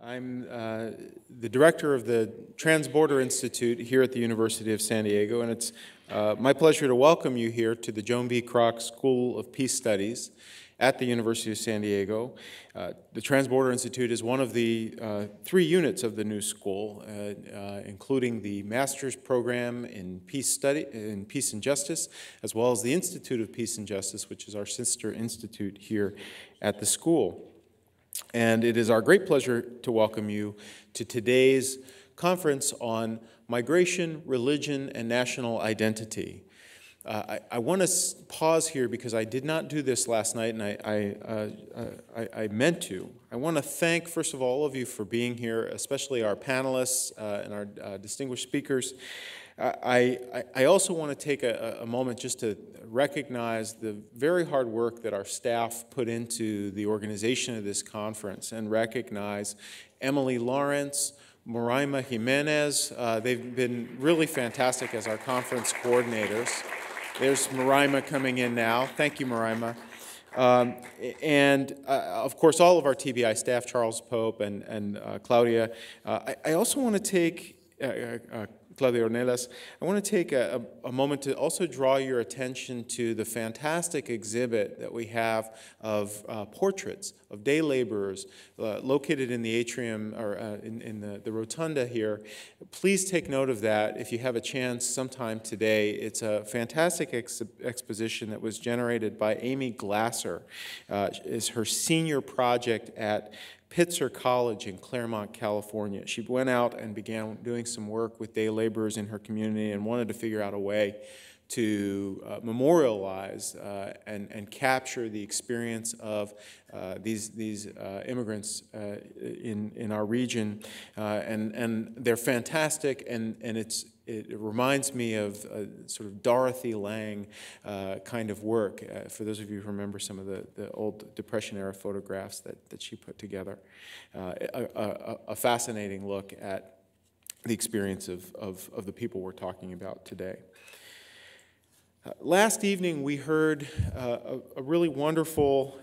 I'm the director of the Transborder Institute here at the University of San Diego, and it's my pleasure to welcome you here to the Joan B. Kroc School of Peace Studies at the University of San Diego. The Transborder Institute is one of the 3 units of the new school, including the master's program in peace and justice, as well as the Institute of Peace and Justice, which is our sister institute here at the school. And it is our great pleasure to welcome you to today's conference on migration, religion, and national identity. I want to pause here because I did not do this last night, and I meant to. I want to thank, first of all of you for being here, especially our panelists and our distinguished speakers. I also want to take a moment just to recognize the very hard work that our staff put into the organization of this conference, and recognize Emily Lawrence, Moraima Jimenez. They've been really fantastic as our conference coordinators. There's Moraima coming in now. Thank you, Moraima. Of course, all of our TBI staff, Charles Pope and Claudia. I also want to take Claudia Ornelas, I want to take a moment to also draw your attention to the fantastic exhibit that we have of portraits of day laborers located in the atrium, or in the rotunda here. Please take note of that if you have a chance sometime today. It's a fantastic exposition that was generated by Amy Glasser. It's her senior project at Pitzer College in Claremont, California. She went out and began doing some work with day laborers in her community and wanted to figure out a way to memorialize and capture the experience of these immigrants in our region. And they're fantastic, and it reminds me of sort of Dorothy Lang kind of work, for those of you who remember some of the old Depression-era photographs that she put together. A fascinating look at the experience of the people we're talking about today. Last evening, we heard a really wonderful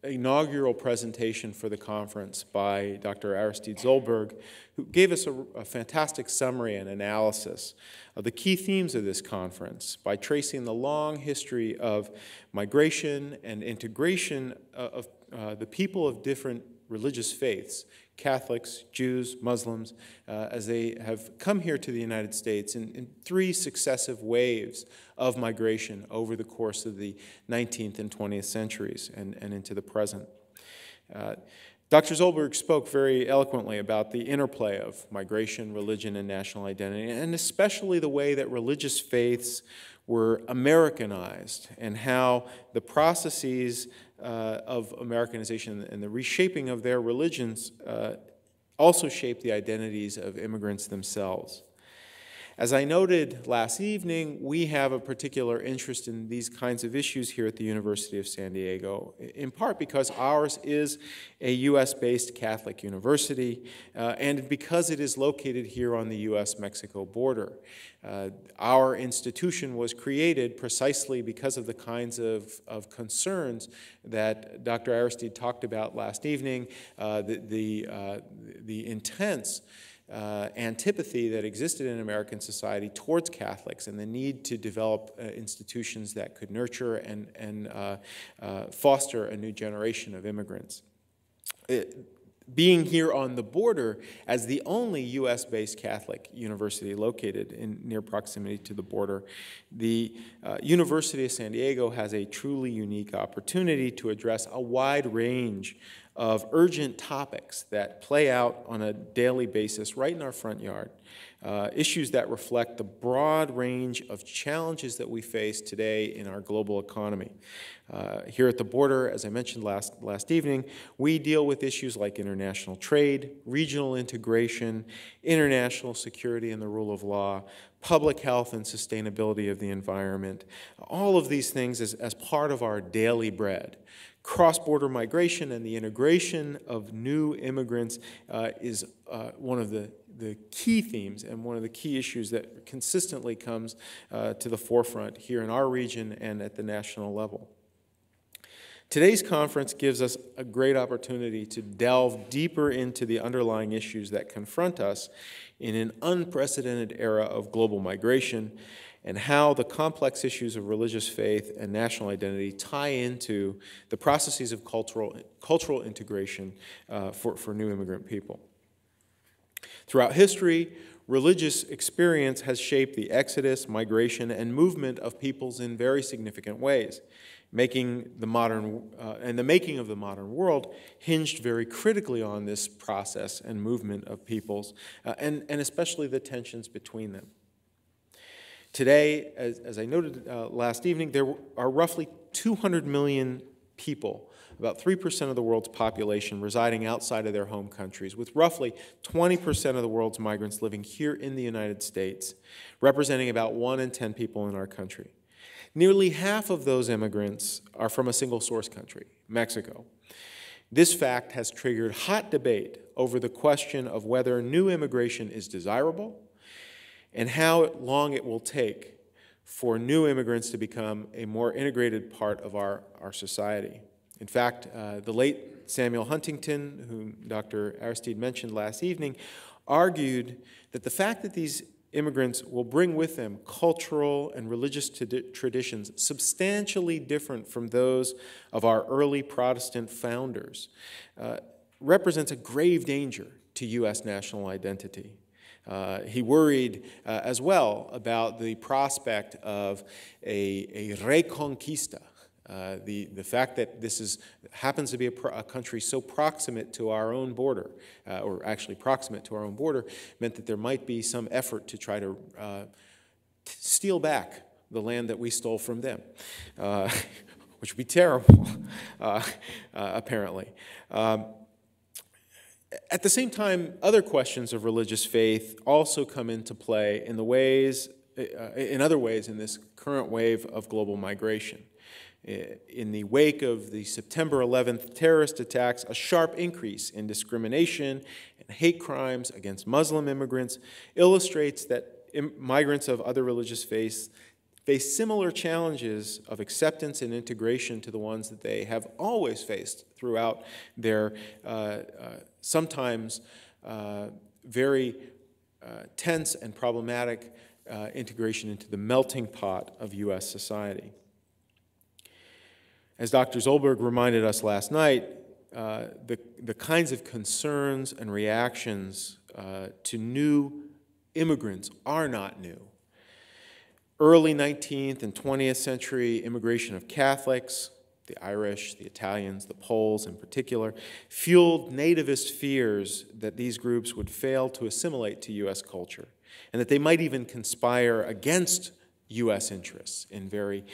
inaugural presentation for the conference by Dr. Aristide Zolberg, who gave us a fantastic summary and analysis of the key themes of this conference by tracing the long history of migration and integration of the people of different religious faiths, Catholics, Jews, Muslims, as they have come here to the United States in 3 successive waves of migration over the course of the 19th and 20th centuries and into the present. Dr. Zolberg spoke very eloquently about the interplay of migration, religion, and national identity, and especially the way that religious faiths were Americanized, and how the processes of Americanization and the reshaping of their religions also shaped the identities of immigrants themselves. As I noted last evening, we have a particular interest in these kinds of issues here at the University of San Diego, in part because ours is a U.S.-based Catholic university, and because it is located here on the U.S.-Mexico border. Our institution was created precisely because of the kinds of concerns that Dr. Aristide talked about last evening, the intense antipathy that existed in American society towards Catholics, and the need to develop institutions that could nurture and foster a new generation of immigrants. Being here on the border as the only U.S.-based Catholic university located in near proximity to the border, the University of San Diego has a truly unique opportunity to address a wide range of urgent topics that play out on a daily basis right in our front yard, issues that reflect the broad range of challenges that we face today in our global economy. Here at the border, as I mentioned last evening, we deal with issues like international trade, regional integration, international security and the rule of law, public health and sustainability of the environment, all of these things as part of our daily bread. Cross-border migration and the integration of new immigrants is one of the key themes and one of the key issues that consistently comes to the forefront here in our region and at the national level. Today's conference gives us a great opportunity to delve deeper into the underlying issues that confront us in an unprecedented era of global migration, and how the complex issues of religious faith and national identity tie into the processes of cultural integration for new immigrant people. Throughout history, religious experience has shaped the exodus, migration, and movement of peoples in very significant ways. The making of the modern world hinged very critically on this process and movement of peoples, and especially the tensions between them. Today, as I noted last evening, there are roughly 200 million people, about 3% of the world's population, residing outside of their home countries, with roughly 20% of the world's migrants living here in the United States, representing about 1 in 10 people in our country. Nearly half of those immigrants are from a single source country, Mexico. This fact has triggered hot debate over the question of whether new immigration is desirable and how long it will take for new immigrants to become a more integrated part of our society. In fact, the late Samuel Huntington, whom Dr. Aristide mentioned last evening, argued that the fact that these immigrants will bring with them cultural and religious traditions substantially different from those of our early Protestant founders represents a grave danger to U.S. national identity. He worried as well about the prospect of a reconquista, the fact that this happens to be a country so proximate to our own border, or actually proximate to our own border, meant that there might be some effort to try to steal back the land that we stole from them, which would be terrible, apparently. At the same time, other questions of religious faith also come into play in other ways in this current wave of global migration. In the wake of the September 11th terrorist attacks, a sharp increase in discrimination and hate crimes against Muslim immigrants illustrates that migrants of other religious faiths face similar challenges of acceptance and integration to the ones that they have always faced throughout their sometimes very tense and problematic integration into the melting pot of U.S. society. As Dr. Zollberg reminded us last night, the kinds of concerns and reactions to new immigrants are not new. Early 19th and 20th century immigration of Catholics, the Irish, the Italians, the Poles in particular, fueled nativist fears that these groups would fail to assimilate to U.S. culture, and that they might even conspire against U.S. interests in very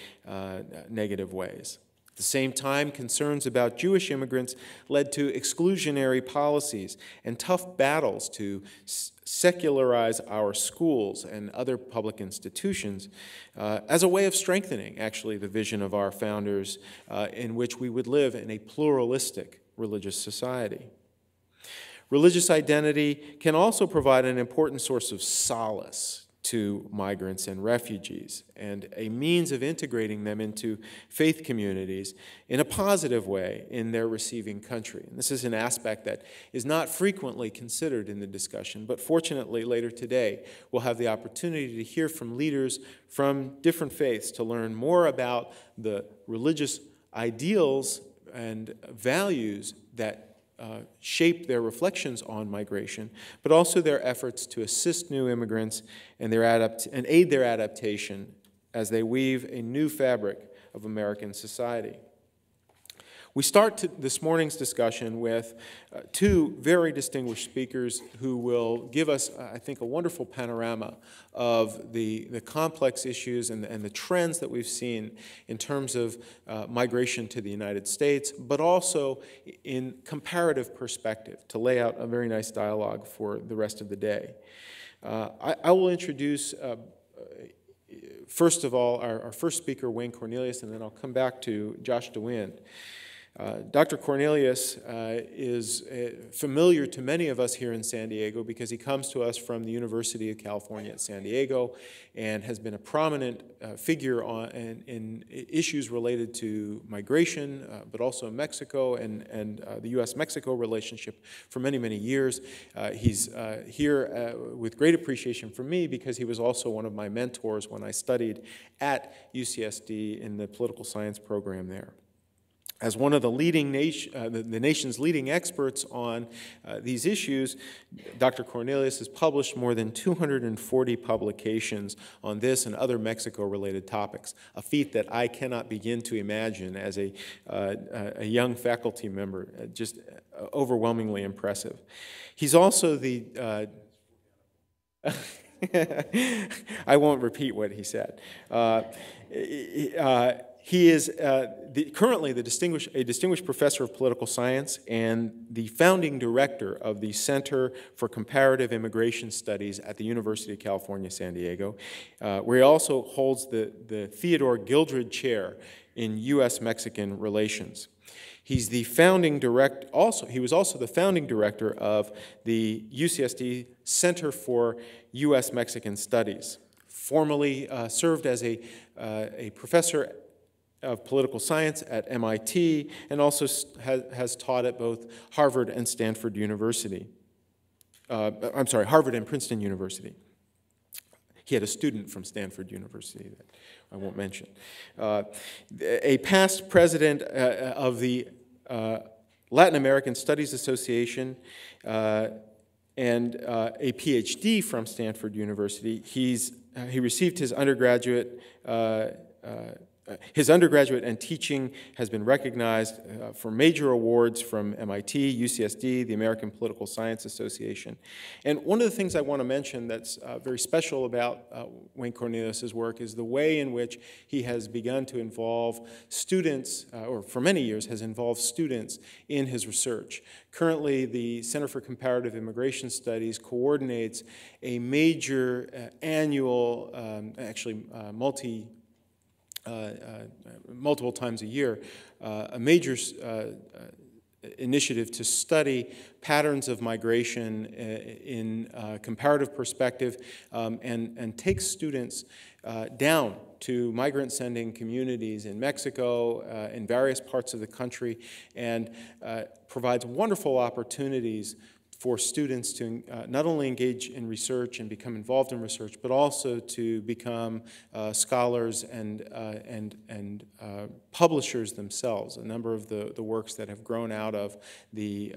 negative ways. At the same time, concerns about Jewish immigrants led to exclusionary policies and tough battles to secularize our schools and other public institutions as a way of strengthening, actually, the vision of our founders in which we would live in a pluralistic religious society. Religious identity can also provide an important source of solace to migrants and refugees, and a means of integrating them into faith communities in a positive way in their receiving country. And this is an aspect that is not frequently considered in the discussion, but fortunately later today we'll have the opportunity to hear from leaders from different faiths to learn more about the religious ideals and values that shape their reflections on migration, but also their efforts to assist new immigrants and aid their adaptation as they weave a new fabric of American society. We start this morning's discussion with two very distinguished speakers who will give us, I think, a wonderful panorama of the complex issues and the trends that we've seen in terms of migration to the United States, but also in comparative perspective, to lay out a very nice dialogue for the rest of the day. I will introduce, first of all, our first speaker, Wayne Cornelius, and then I'll come back to Josh DeWind. Dr. Cornelius is familiar to many of us here in San Diego because he comes to us from the University of California at San Diego and has been a prominent figure in issues related to migration, but also Mexico and the U.S.-Mexico relationship for many, many years. He's here with great appreciation from me because he was also one of my mentors when I studied at UCSD in the political science program there. As one of the the nation's leading experts on these issues, Dr. Cornelius has published more than 240 publications on this and other Mexico-related topics, a feat that I cannot begin to imagine as a young faculty member, just overwhelmingly impressive. He's also the... I won't repeat what he said. He is currently a distinguished professor of political science and the founding director of the Center for Comparative Immigration Studies at the University of California, San Diego, where he also holds the Theodore Gildred Chair in U.S.-Mexican relations. He's the founding director. He was also the founding director of the UCSD Center for U.S.-Mexican Studies. Formerly served as a professor of political science at MIT, and also has taught at both Harvard and Stanford University. Harvard and Princeton University. He had a student from Stanford University that I won't mention. A past president of the Latin American Studies Association and a PhD from Stanford University. He received his undergraduate and teaching has been recognized for major awards from MIT, UCSD, the American Political Science Association. And one of the things I want to mention that's very special about Wayne Cornelius's work is the way in which he has begun to involve students, or for many years has involved students in his research. Currently, the Center for Comparative Immigration Studies coordinates a major annual, multiple times a year, a major initiative to study patterns of migration in comparative perspective and take students down to migrant-sending communities in Mexico, in various parts of the country, and provides wonderful opportunities for students to not only engage in research and become involved in research, but also to become scholars and publishers themselves. A number of the works that have grown out of the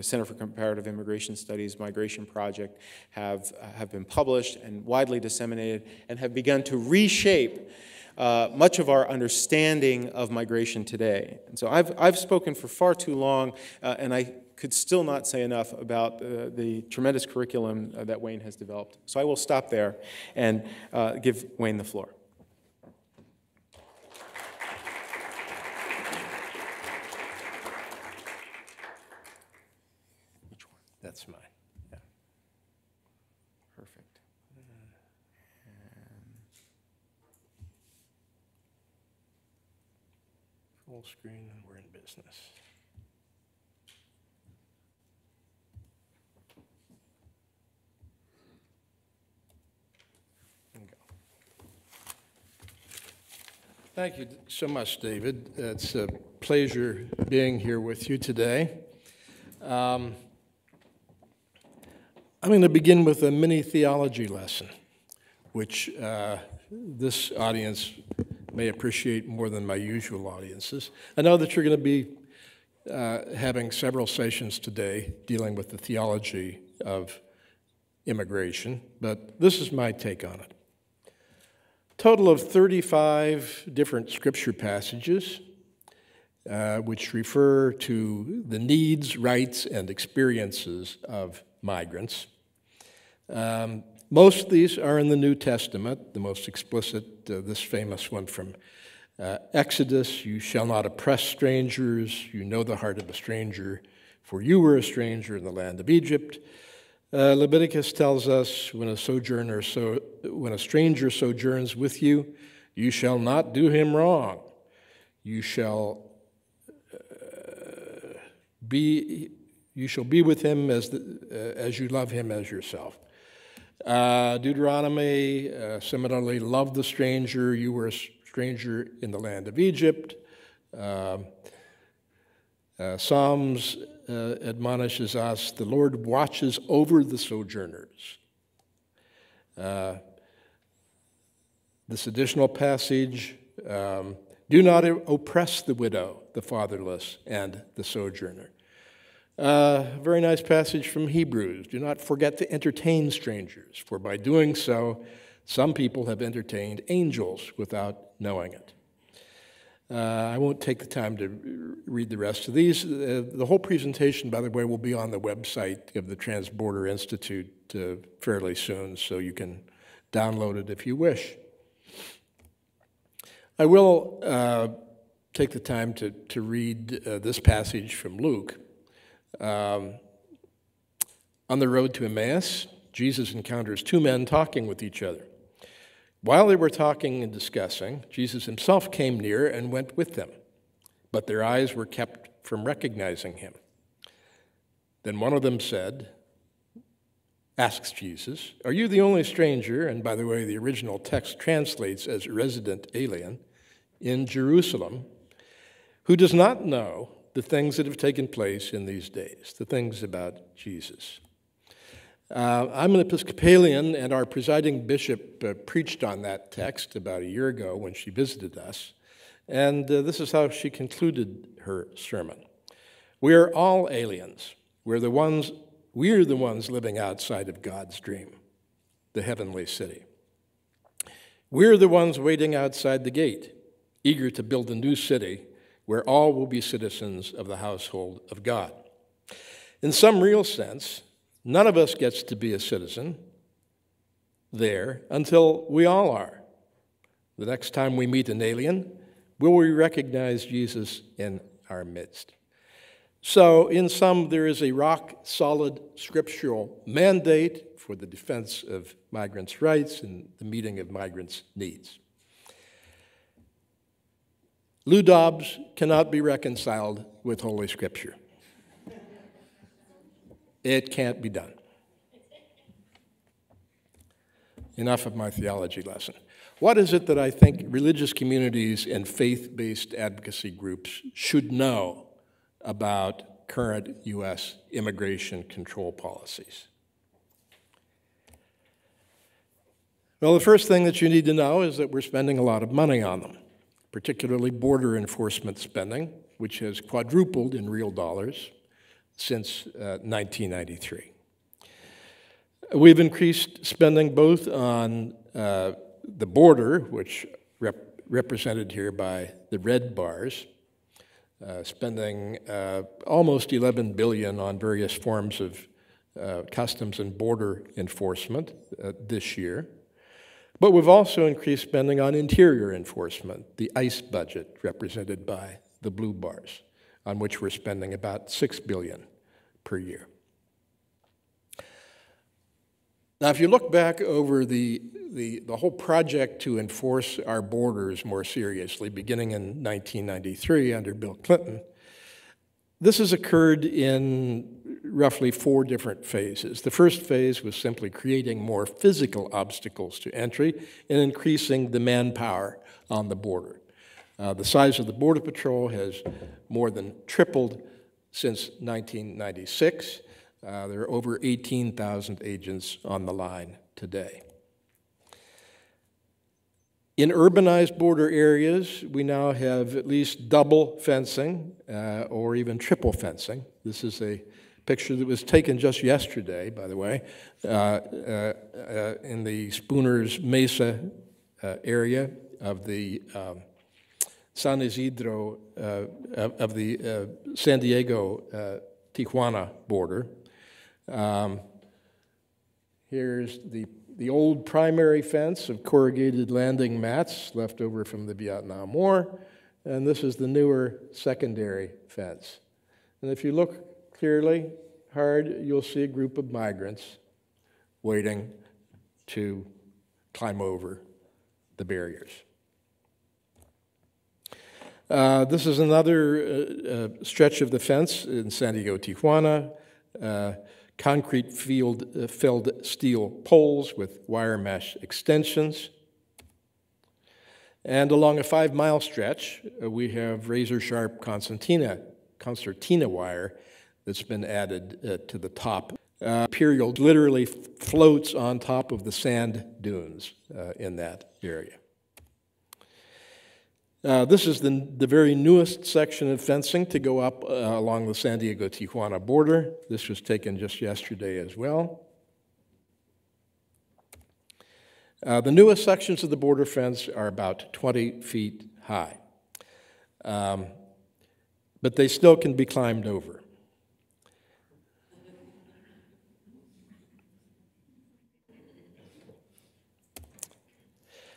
Center for Comparative Immigration Studies Migration Project have been published and widely disseminated and have begun to reshape much of our understanding of migration today. And so I've spoken for far too long, and I could still not say enough about the tremendous curriculum that Wayne has developed. So I will stop there and give Wayne the floor. Which one? That's mine. Yeah. Perfect. Full screen, and we're in business. Thank you so much, David. It's a pleasure being here with you today. I'm going to begin with a mini theology lesson, which this audience may appreciate more than my usual audiences. I know that you're going to be having several sessions today dealing with the theology of immigration, but this is my take on it. Total of 35 different scripture passages which refer to the needs, rights, and experiences of migrants. Most of these are in the New Testament, the most explicit, this famous one from Exodus, you shall not oppress strangers, you know the heart of a stranger, for you were a stranger in the land of Egypt. Leviticus tells us, when a stranger sojourns with you, you shall not do him wrong. You shall you shall be with him as you love him as yourself. Deuteronomy, similarly, love the stranger. You were a stranger in the land of Egypt. Psalms admonishes us, the Lord watches over the sojourners. This additional passage, do not oppress the widow, the fatherless, and the sojourner. Very nice passage from Hebrews. Do not forget to entertain strangers, for by doing so, some people have entertained angels without knowing it. I won't take the time to read the rest of these. The whole presentation, by the way, will be on the website of the Transborder Institute fairly soon, so you can download it if you wish. I will take the time to read this passage from Luke. On the road to Emmaus, Jesus encounters two men talking with each other. While they were talking and discussing, Jesus himself came near and went with them, but their eyes were kept from recognizing him. Then one of them asks Jesus, "Are you the only stranger," and by the way, the original text translates as resident alien, "in Jerusalem, who does not know the things that have taken place in these days," the things about Jesus? I'm an Episcopalian, and our presiding bishop preached on that text about a year ago when she visited us, and this is how she concluded her sermon. We are all aliens. We're the ones living outside of God's dream, the heavenly city. We're the ones waiting outside the gate, eager to build a new city where all will be citizens of the household of God. In some real sense, none of us gets to be a citizen there until we all are. The next time we meet an alien, will we recognize Jesus in our midst? So, in sum, there is a rock-solid scriptural mandate for the defense of migrants' rights and the meeting of migrants' needs. Lou Dobbs cannot be reconciled with Holy Scripture. It can't be done. Enough of my theology lesson. What is it that I think religious communities and faith-based advocacy groups should know about current U.S. immigration control policies? Well, the first thing that you need to know is that we're spending a lot of money on them, particularly border enforcement spending, which has quadrupled in real dollars since 1993. We've increased spending both on the border, which represented here by the red bars, spending almost $11 billion on various forms of customs and border enforcement this year. But we've also increased spending on interior enforcement, the ICE budget represented by the blue bars, on which we're spending about $6 billion per year. Now, if you look back over the whole project to enforce our borders more seriously, beginning in 1993 under Bill Clinton, this has occurred in roughly 4 different phases. The first phase was simply creating more physical obstacles to entry and increasing the manpower on the border. The size of the Border Patrol has more than tripled since 1996. There are over 18,000 agents on the line today. In urbanized border areas, we now have at least double fencing or even triple fencing. This is a picture that was taken just yesterday, by the way, in the Spooners Mesa area of the San Isidro, of the San Diego-Tijuana border. Here's the old primary fence of corrugated landing mats left over from the Vietnam War, and this is the newer secondary fence. And if you look clearly, hard, you'll see a group of migrants waiting to climb over the barriers. This is another stretch of the fence in San Diego, Tijuana. Concrete filled steel poles with wire mesh extensions. And along a 5-mile stretch, we have razor-sharp concertina wire that's been added to the top. Imperial literally floats on top of the sand dunes in that area. This is the very newest section of fencing to go up along the San Diego-Tijuana border. This was taken just yesterday as well. The newest sections of the border fence are about 20 feet high, but they still can be climbed over.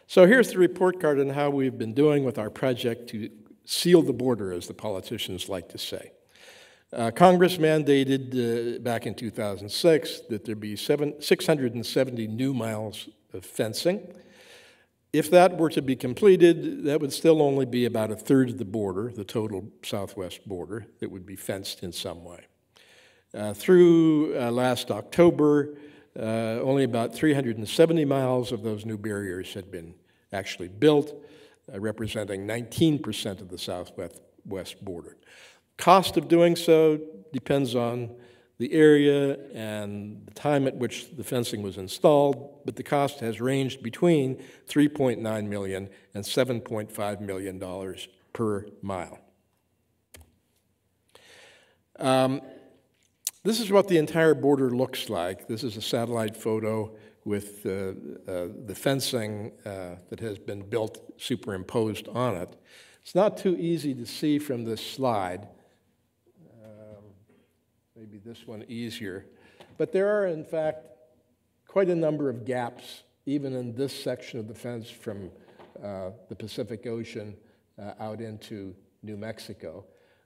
So here's the report card on how we've been doing with our project to seal the border, as the politicians like to say. Congress mandated back in 2006 that there be 670 new miles of fencing. If that were to be completed, that would still only be about a third of the border, the total southwest border, that would be fenced in some way. Through last October, only about 370 miles of those new barriers had been actually built, representing 19% of the southwest border. Cost of doing so depends on the area and the time at which the fencing was installed, but the cost has ranged between $3.9 million and $7.5 million per mile. This is what the entire border looks like. This is a satellite photo with the fencing that has been built superimposed on it. It's not too easy to see from this slide. Maybe this one easier. But there are, in fact, quite a number of gaps, even in this section of the fence from the Pacific Ocean out into New Mexico.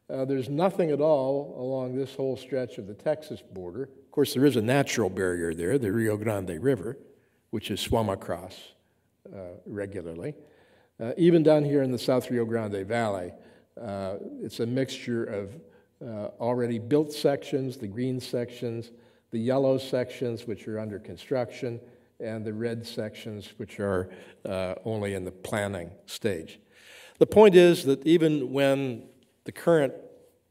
There's nothing at all along this whole stretch of the Texas border. Of course, there is a natural barrier there, the Rio Grande River, which is swum across regularly. Even down here in the South Rio Grande Valley, it's a mixture of already built sections, the green sections, the yellow sections, which are under construction, and the red sections, which are only in the planning stage. The point is that even when the current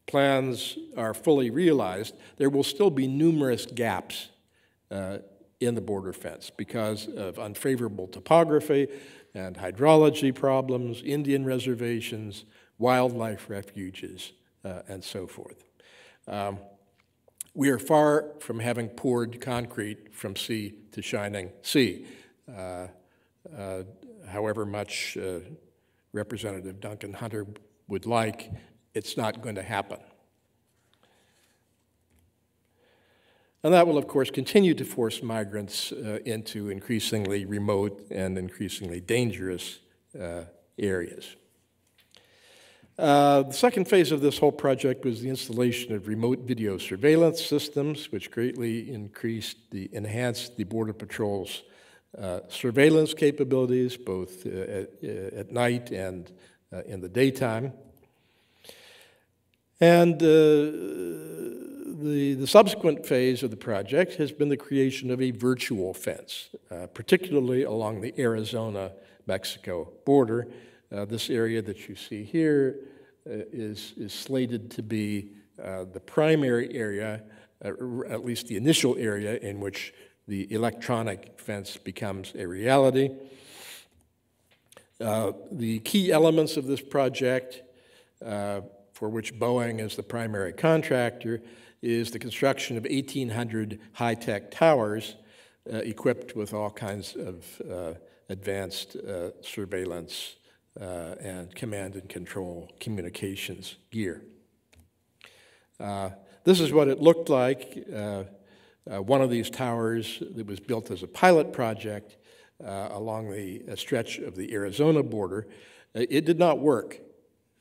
plans are fully realized, there will still be numerous gaps in the border fence because of unfavorable topography and hydrology problems, Indian reservations, wildlife refuges, and so forth. We are far from having poured concrete from sea to shining sea, however much Representative Duncan Hunter would like. It's not going to happen. And that will, of course, continue to force migrants into increasingly remote and increasingly dangerous areas. The second phase of this whole project was the installation of remote video surveillance systems, which greatly enhanced the Border Patrol's surveillance capabilities, both at night and in the daytime. And the subsequent phase of the project has been the creation of a virtual fence, particularly along the Arizona-Mexico border. This area that you see here is slated to be the primary area, at least the initial area in which the electronic fence becomes a reality. The key elements of this project, for which Boeing is the primary contractor, is the construction of 1,800 high-tech towers equipped with all kinds of advanced surveillance and command and control communications gear. This is what it looked like. One of these towers that was built as a pilot project along the stretch of the Arizona border, it did not work.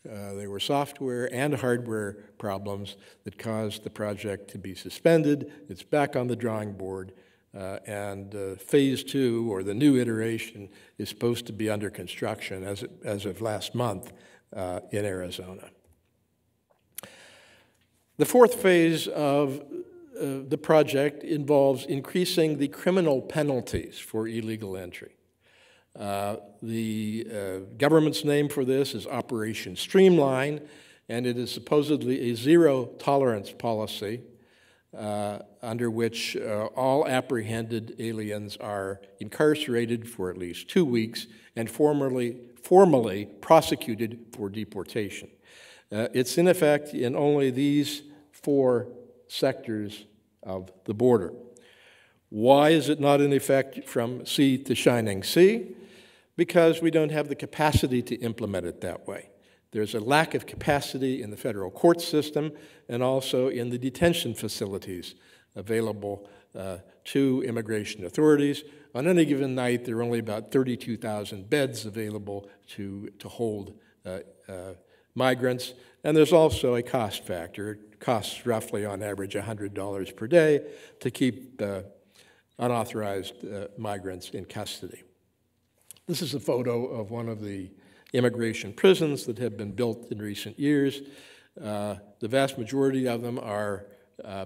There were software and hardware problems that caused the project to be suspended. It's back on the drawing board, and phase 2, or the new iteration, is supposed to be under construction as of last month, in Arizona. The fourth phase of the project involves increasing the criminal penalties for illegal entry. The government's name for this is Operation Streamline, and it is supposedly a zero-tolerance policy under which all apprehended aliens are incarcerated for at least 2 weeks and formally prosecuted for deportation. It's in effect in only these 4 sectors of the border. Why is it not in effect from sea to shining sea? Because we don't have the capacity to implement it that way. There's a lack of capacity in the federal court system and also in the detention facilities available to immigration authorities. On any given night, there are only about 32,000 beds available to hold migrants, and there's also a cost factor. It costs roughly, on average, $100 per day to keep unauthorized migrants in custody. This is a photo of one of the immigration prisons that have been built in recent years. The vast majority of them are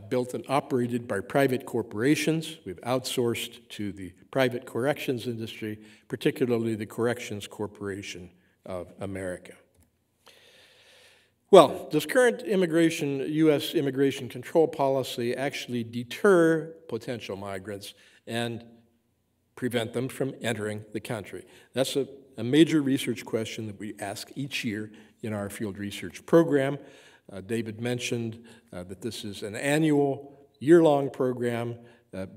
built and operated by private corporations. We've outsourced to the private corrections industry, particularly the Corrections Corporation of America. Well, does current U.S. immigration control policy actually deter potential migrants and prevent them from entering the country? That's a major research question that we ask each year in our field research program. David mentioned that this is an annual, year-long program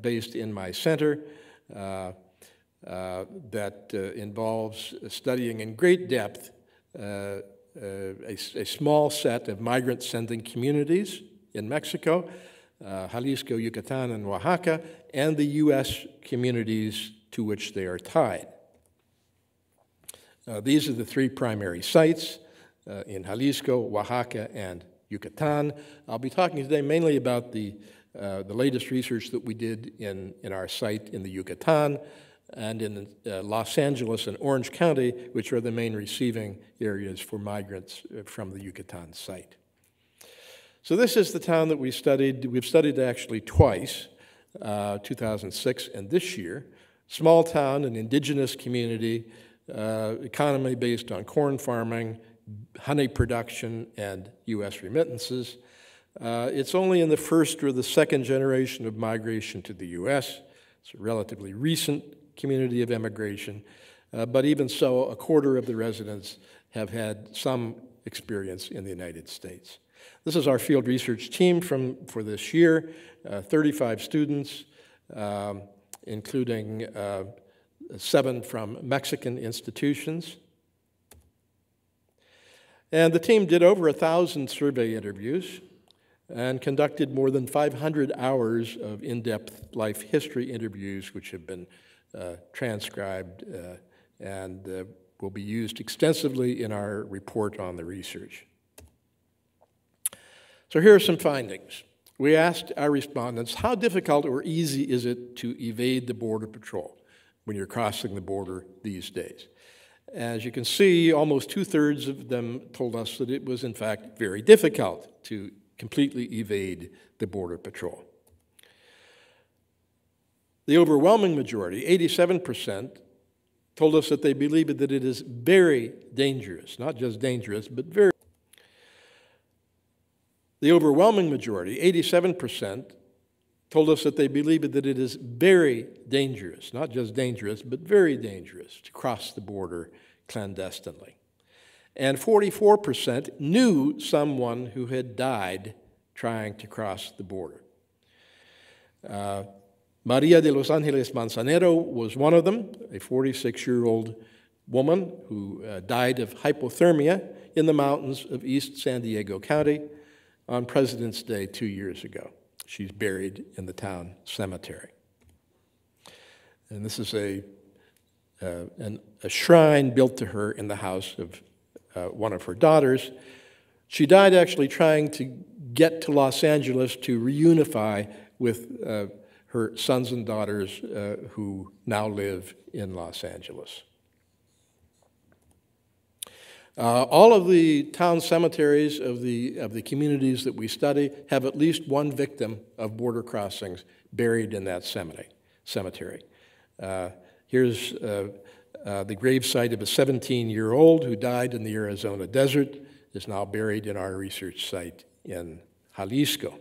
based in my center that involves studying in great depth a small set of migrant-sending communities in Mexico, Jalisco, Yucatan, and Oaxaca, and the U.S. communities to which they are tied. These are the 3 primary sites in Jalisco, Oaxaca, and Yucatan. I'll be talking today mainly about the latest research that we did in our site in the Yucatan and in Los Angeles and Orange County, which are the main receiving areas for migrants from the Yucatan site. So this is the town that we studied. We've studied actually twice, 2006 and this year. Small town, an indigenous community, economy based on corn farming, honey production, and U.S. remittances. It's only in the first or the second generation of migration to the U.S. It's a relatively recent community of immigration, but even so, a quarter of the residents have had some experience in the United States. This is our field research team for this year, 35 students, including 7 from Mexican institutions. And the team did over 1,000 survey interviews and conducted more than 500 hours of in-depth life history interviews, which have been transcribed and will be used extensively in our report on the research. So here are some findings. We asked our respondents, how difficult or easy is it to evade the Border Patrol when you're crossing the border these days? As you can see, almost 2/3 of them told us that it was, in fact, very difficult to completely evade the Border Patrol. The overwhelming majority, 87%, told us that they believe that it is very dangerous, not just dangerous, but very. The overwhelming majority, 87%, told us that they believe that it is very dangerous, not just dangerous, but very dangerous to cross the border clandestinely. And 44% knew someone who had died trying to cross the border. Maria de los Angeles Manzanero was one of them, a 46-year-old woman who died of hypothermia in the mountains of East San Diego County on President's Day 2 years ago. She's buried in the town cemetery. And this is a shrine built to her in the house of one of her daughters. She died actually trying to get to Los Angeles to reunify with her sons and daughters who now live in Los Angeles. All of the town cemeteries of the communities that we study have at least one victim of border crossings buried in that cemetery. Here's the grave site of a 17-year-old who died in the Arizona desert, is now buried in our research site in Jalisco.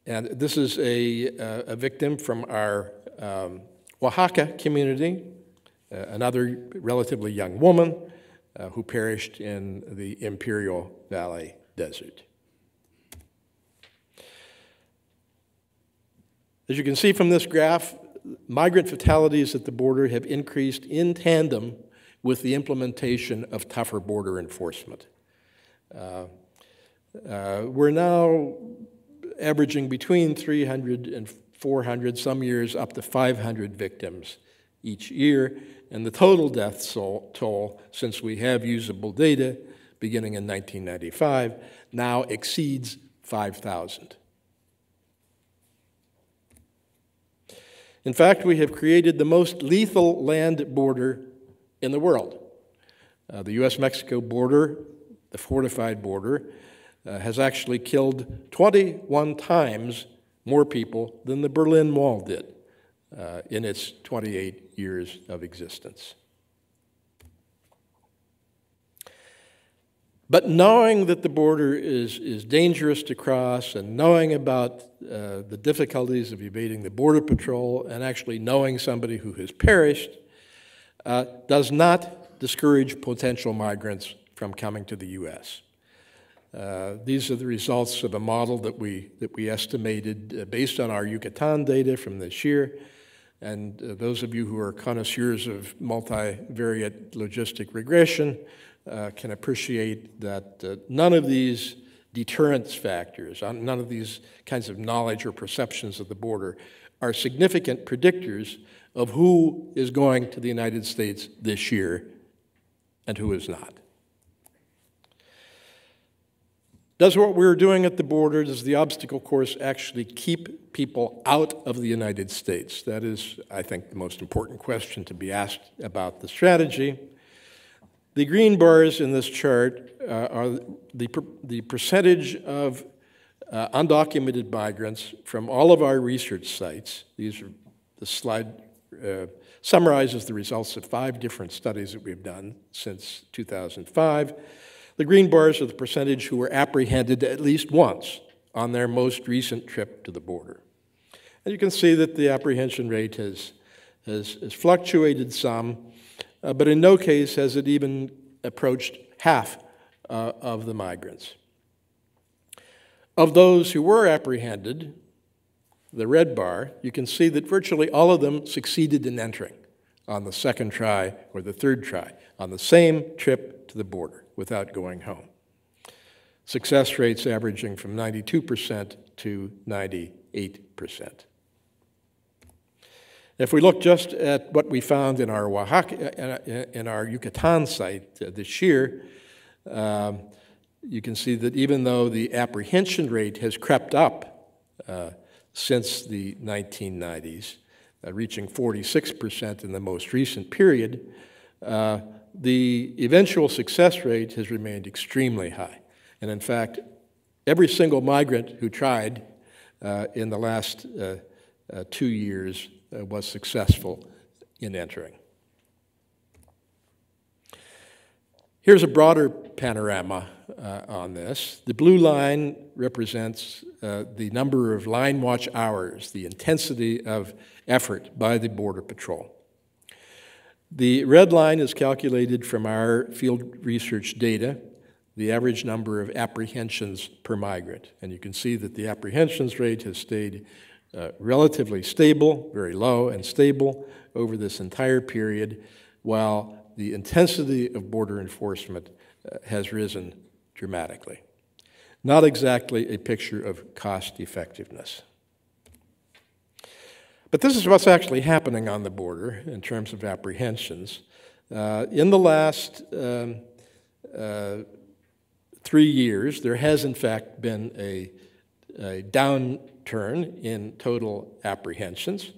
And this is a victim from our Oaxaca community, another relatively young woman who perished in the Imperial Valley Desert. As you can see from this graph, migrant fatalities at the border have increased in tandem with the implementation of tougher border enforcement. We're now averaging between 300 and 400, some years up to 500 victims each year, and the total death toll, since we have usable data beginning in 1995, now exceeds 5,000. In fact, we have created the most lethal land border in the world. The U.S.-Mexico border, the fortified border, has actually killed 21 times more people than the Berlin Wall did in its 28 years of existence. But knowing that the border is dangerous to cross, and knowing about the difficulties of evading the Border Patrol, and actually knowing somebody who has perished, does not discourage potential migrants from coming to the U.S. These are the results of a model that we estimated based on our Yucatan data from this year. And those of you who are connoisseurs of multivariate logistic regression can appreciate that none of these deterrence factors, none of these kinds of knowledge or perceptions of the border are significant predictors of who is going to the United States this year and who is not. Does what we're doing at the border, does the obstacle course actually keep people out of the United States? That is, I think, the most important question to be asked about the strategy. The green bars in this chart are the percentage of undocumented migrants from all of our research sites. The slide summarizes the results of 5 different studies that we've done since 2005. The green bars are the percentage who were apprehended at least once on their most recent trip to the border. And you can see that the apprehension rate has fluctuated some, but in no case has it even approached half of the migrants. Of those who were apprehended, the red bar, you can see that virtually all of them succeeded in entering on the second try or the third try on the same trip to the border without going home. Success rates averaging from 92% to 98%. If we look just at what we found in our in our Yucatan site this year, you can see that even though the apprehension rate has crept up since the 1990s, reaching 46% in the most recent period, the eventual success rate has remained extremely high. And in fact, every single migrant who tried in the last 2 years was successful in entering. Here's a broader panorama on this. The blue line represents the number of line watch hours, the intensity of effort by the Border Patrol. The red line is calculated from our field research data, the average number of apprehensions per migrant. And you can see that the apprehensions rate has stayed relatively stable, very low and stable over this entire period, while the intensity of border enforcement has risen dramatically. Not exactly a picture of cost effectiveness. But this is what's actually happening on the border in terms of apprehensions. In the last 3 years, there has in fact been a downturn in total apprehensions.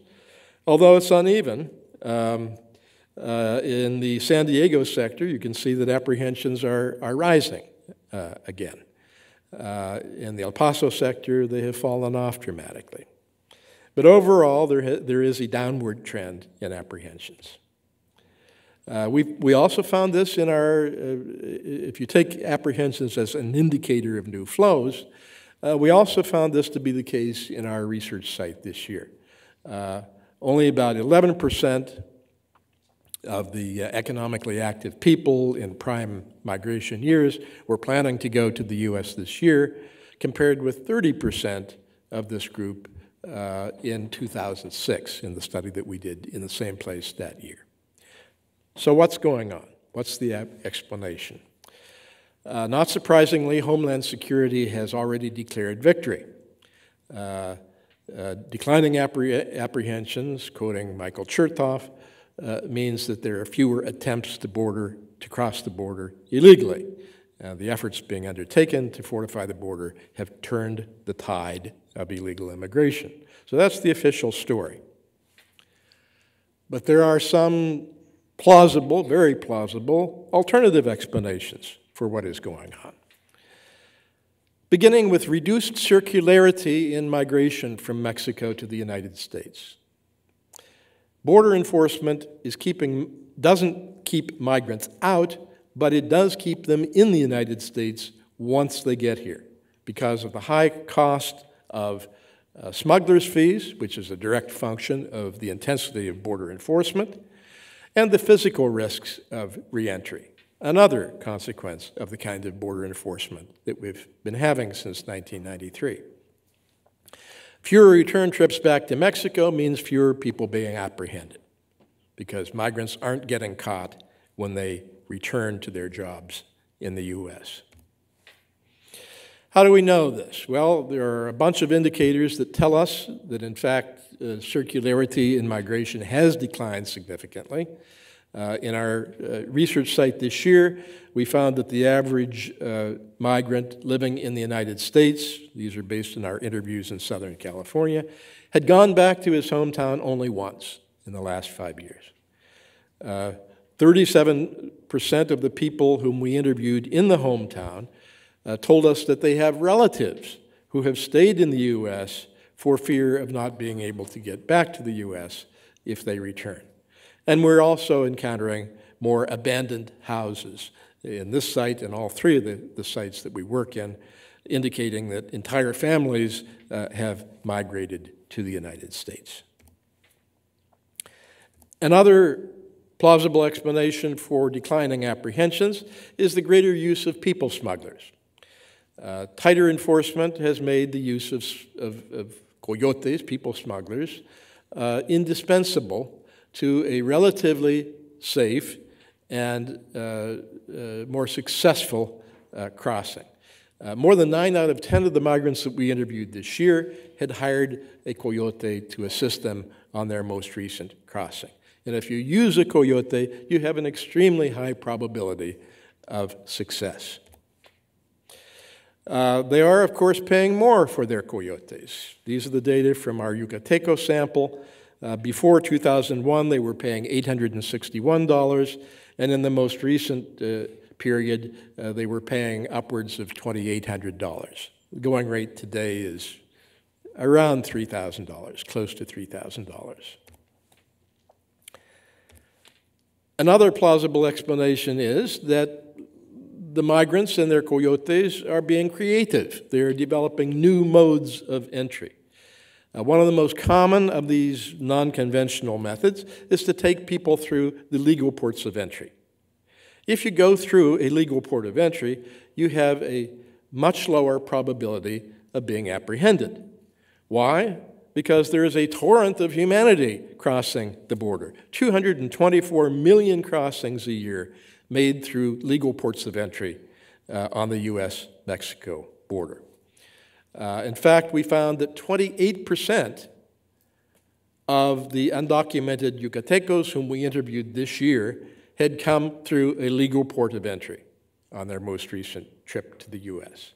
Although it's uneven, in the San Diego sector, you can see that apprehensions are rising again. In the El Paso sector, they have fallen off dramatically. But overall, there is a downward trend in apprehensions. We also found this in our, if you take apprehensions as an indicator of new flows, we also found this to be the case in our research site this year. Only about 11% of the economically active people in prime migration years were planning to go to the U.S. this year, compared with 30% of this group in 2006 in the study that we did in the same place that year. So what's going on? What's the explanation? Not surprisingly, Homeland Security has already declared victory. Declining apprehensions, quoting Michael Chertoff, means that there are fewer attempts to cross the border illegally. The efforts being undertaken to fortify the border have turned the tide of illegal immigration. So that's the official story. But there are some plausible, very plausible, alternative explanations for what is going on. Beginning with reduced circularity in migration from Mexico to the United States. Border enforcement doesn't keep migrants out, but it does keep them in the United States once they get here because of the high cost of smugglers' fees, which is a direct function of the intensity of border enforcement, and the physical risks of reentry, another consequence of the kind of border enforcement that we've been having since 1993. Fewer return trips back to Mexico means fewer people being apprehended because migrants aren't getting caught when they return to their jobs in the U.S. How do we know this? Well, there are a bunch of indicators that tell us that, in fact, circularity in migration has declined significantly. In our research site this year, we found that the average migrant living in the United States, these are based on our interviews in Southern California, had gone back to his hometown only once in the last 5 years. 37% of the people whom we interviewed in the hometown told us that they have relatives who have stayed in the U.S. for fear of not being able to get back to the U.S. if they return. And we're also encountering more abandoned houses in this site and all three of the sites that we work in, indicating that entire families have migrated to the United States. Another plausible explanation for declining apprehensions is the greater use of people smugglers. Tighter enforcement has made the use of coyotes, people smugglers, indispensable to a relatively safe and more successful crossing. More than 9 out of 10 of the migrants that we interviewed this year had hired a coyote to assist them on their most recent crossing. And if you use a coyote, you have an extremely high probability of success. They are, of course, paying more for their coyotes. These are the data from our Yucateco sample. Before 2001, they were paying $861, and in the most recent period, they were paying upwards of $2,800. The going rate today is around $3,000, close to $3,000. Another plausible explanation is that the migrants and their coyotes are being creative. They're developing new modes of entry. One of the most common of these non-conventional methods is to take people through the legal ports of entry. If you go through a legal port of entry, you have a much lower probability of being apprehended. Why? Because there is a torrent of humanity crossing the border. 224 million crossings a year made through legal ports of entry on the U.S.-Mexico border. In fact, we found that 28% of the undocumented Yucatecos whom we interviewed this year had come through a legal port of entry on their most recent trip to the U.S.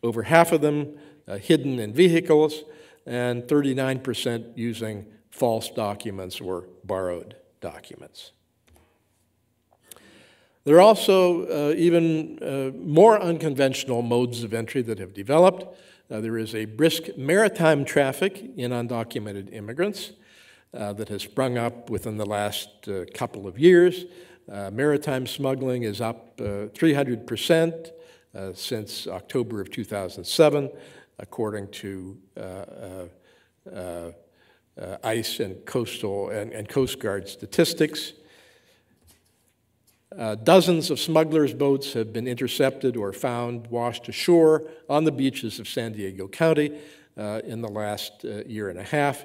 Over half of them hidden in vehicles, and 39% using false documents or borrowed documents. There are also even more unconventional modes of entry that have developed. There is a brisk maritime traffic in undocumented immigrants that has sprung up within the last couple of years. Maritime smuggling is up 300% since October of 2007, according to ICE and Coast Guard statistics. Dozens of smugglers' boats have been intercepted or found washed ashore on the beaches of San Diego County in the last year and a half.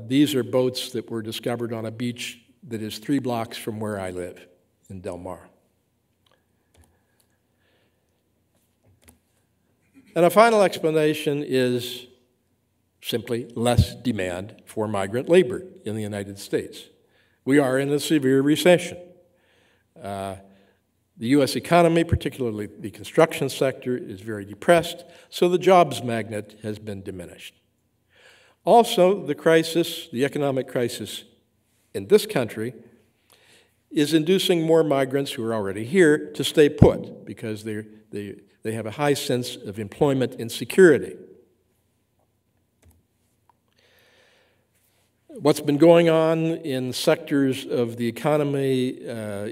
These are boats that were discovered on a beach that is 3 blocks from where I live, in Del Mar. And a final explanation is simply less demand for migrant labor in the United States. We are in a severe recession. The U.S. economy, particularly the construction sector, is very depressed, so the jobs magnet has been diminished. Also, the economic crisis in this country is inducing more migrants who are already here to stay put because they have a high sense of employment insecurity. What's been going on in sectors of the economy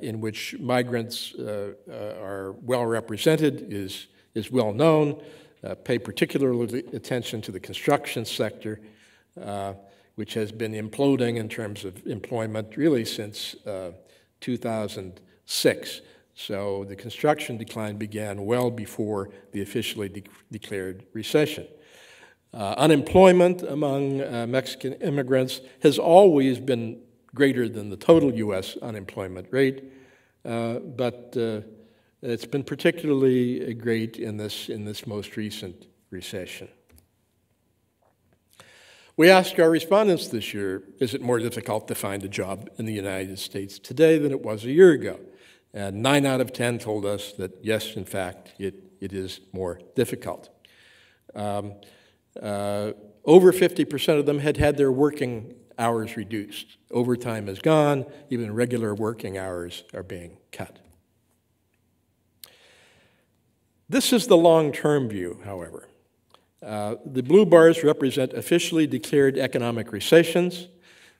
in which migrants are well represented is well known. Pay particular attention to the construction sector, which has been imploding in terms of employment really since 2006. So the construction decline began well before the officially declared recession. Unemployment among Mexican immigrants has always been greater than the total U.S. unemployment rate, but it's been particularly great in this most recent recession. We asked our respondents this year, is it more difficult to find a job in the United States today than it was a year ago? And 9 out of 10 told us that yes, in fact, it is more difficult. Over 50% of them had their working hours reduced. Overtime is gone. Even regular working hours are being cut. This is the long-term view, however. The blue bars represent officially declared economic recessions.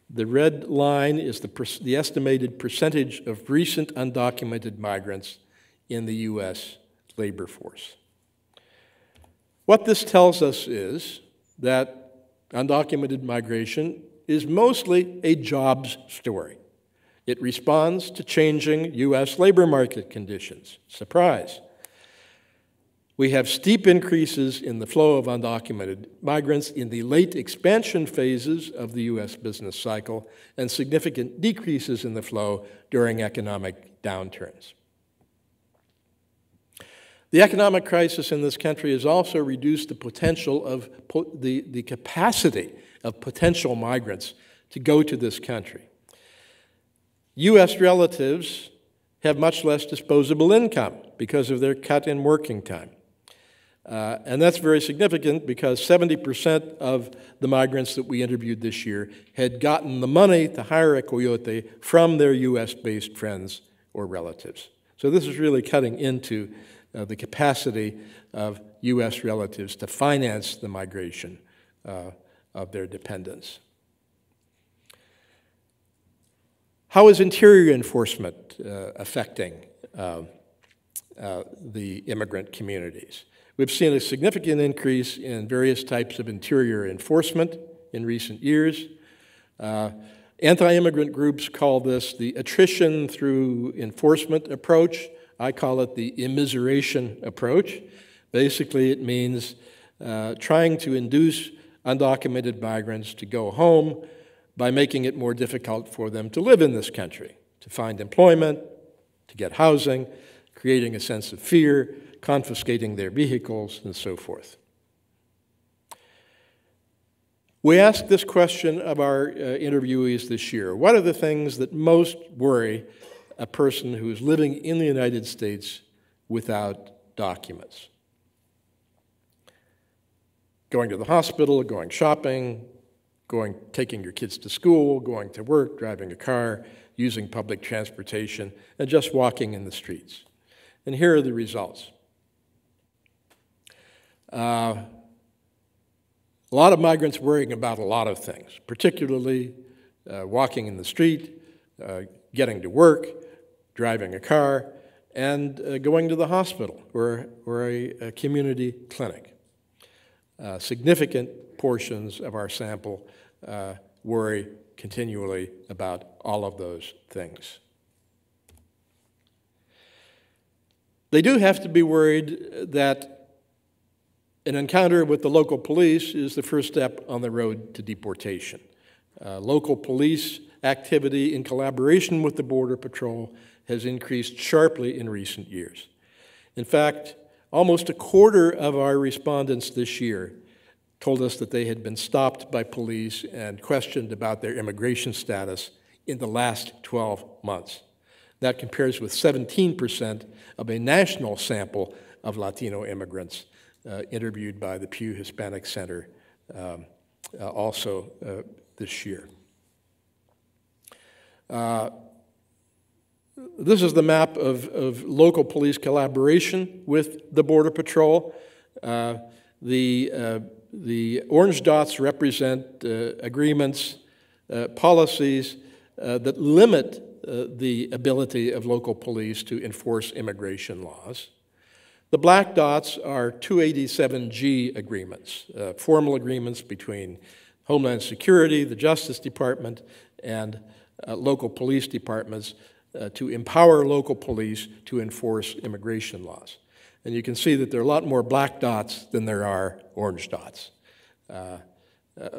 The red line is the estimated percentage of recent undocumented migrants in the U.S. labor force. What this tells us is that undocumented migration is mostly a jobs story. It responds to changing U.S. labor market conditions. Surprise. We have steep increases in the flow of undocumented migrants in the late expansion phases of the U.S. business cycle and significant decreases in the flow during economic downturns. The economic crisis in this country has also reduced the potential of the capacity of potential migrants to go to this country. U.S. relatives have much less disposable income because of their cut in working time. And that's very significant because 70% of the migrants that we interviewed this year had gotten the money to hire a coyote from their U.S.-based friends or relatives. So this is really cutting into the capacity of U.S. relatives to finance the migration of their dependents. How is interior enforcement affecting the immigrant communities? We've seen a significant increase in various types of interior enforcement in recent years. Anti-immigrant groups call this the attrition through enforcement approach. I call it the immiseration approach. Basically, it means trying to induce undocumented migrants to go home by making it more difficult for them to live in this country, to find employment, to get housing, creating a sense of fear, confiscating their vehicles, and so forth. We asked this question of our interviewees this year. What are the things that most worry a person who is living in the United States without documents? Going to the hospital, going shopping, taking your kids to school, going to work, driving a car, using public transportation, and just walking in the streets. And here are the results. A lot of migrants worrying about a lot of things, particularly walking in the street, getting to work, driving a car, and going to the hospital or a community clinic. Significant portions of our sample worry continually about all of those things. They do have to be worried that an encounter with the local police is the first step on the road to deportation. Local police activity in collaboration with the Border Patrol has increased sharply in recent years. In fact, almost a quarter of our respondents this year told us that they had been stopped by police and questioned about their immigration status in the last 12 months. That compares with 17% of a national sample of Latino immigrants interviewed by the Pew Hispanic Center also this year. This is the map of local police collaboration with the Border Patrol. The orange dots represent agreements, policies that limit the ability of local police to enforce immigration laws. The black dots are 287G agreements, formal agreements between Homeland Security, the Justice Department, and local police departments to empower local police to enforce immigration laws. And you can see that there are a lot more black dots than there are orange dots.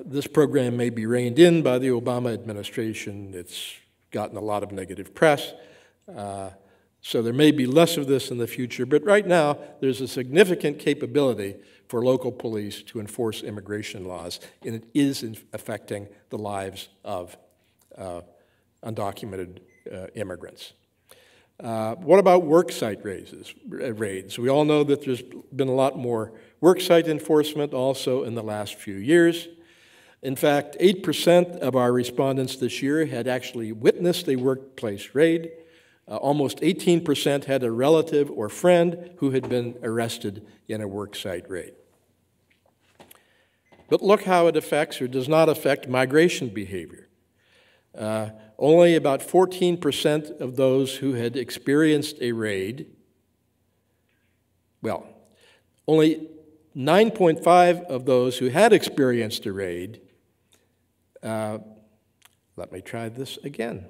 This program may be reined in by the Obama administration. It's gotten a lot of negative press. So there may be less of this in the future, but right now there's a significant capability for local police to enforce immigration laws, and it is affecting the lives of undocumented immigrants. What about worksite raids? We all know that there's been a lot more worksite enforcement also in the last few years. In fact, 8% of our respondents this year had actually witnessed a workplace raid. Almost 18% had a relative or friend who had been arrested in a worksite raid. But look how it affects or does not affect migration behavior. Only about 14% of those who had experienced a raid, well, only 9.5% of those who had experienced a raid, let me try this again.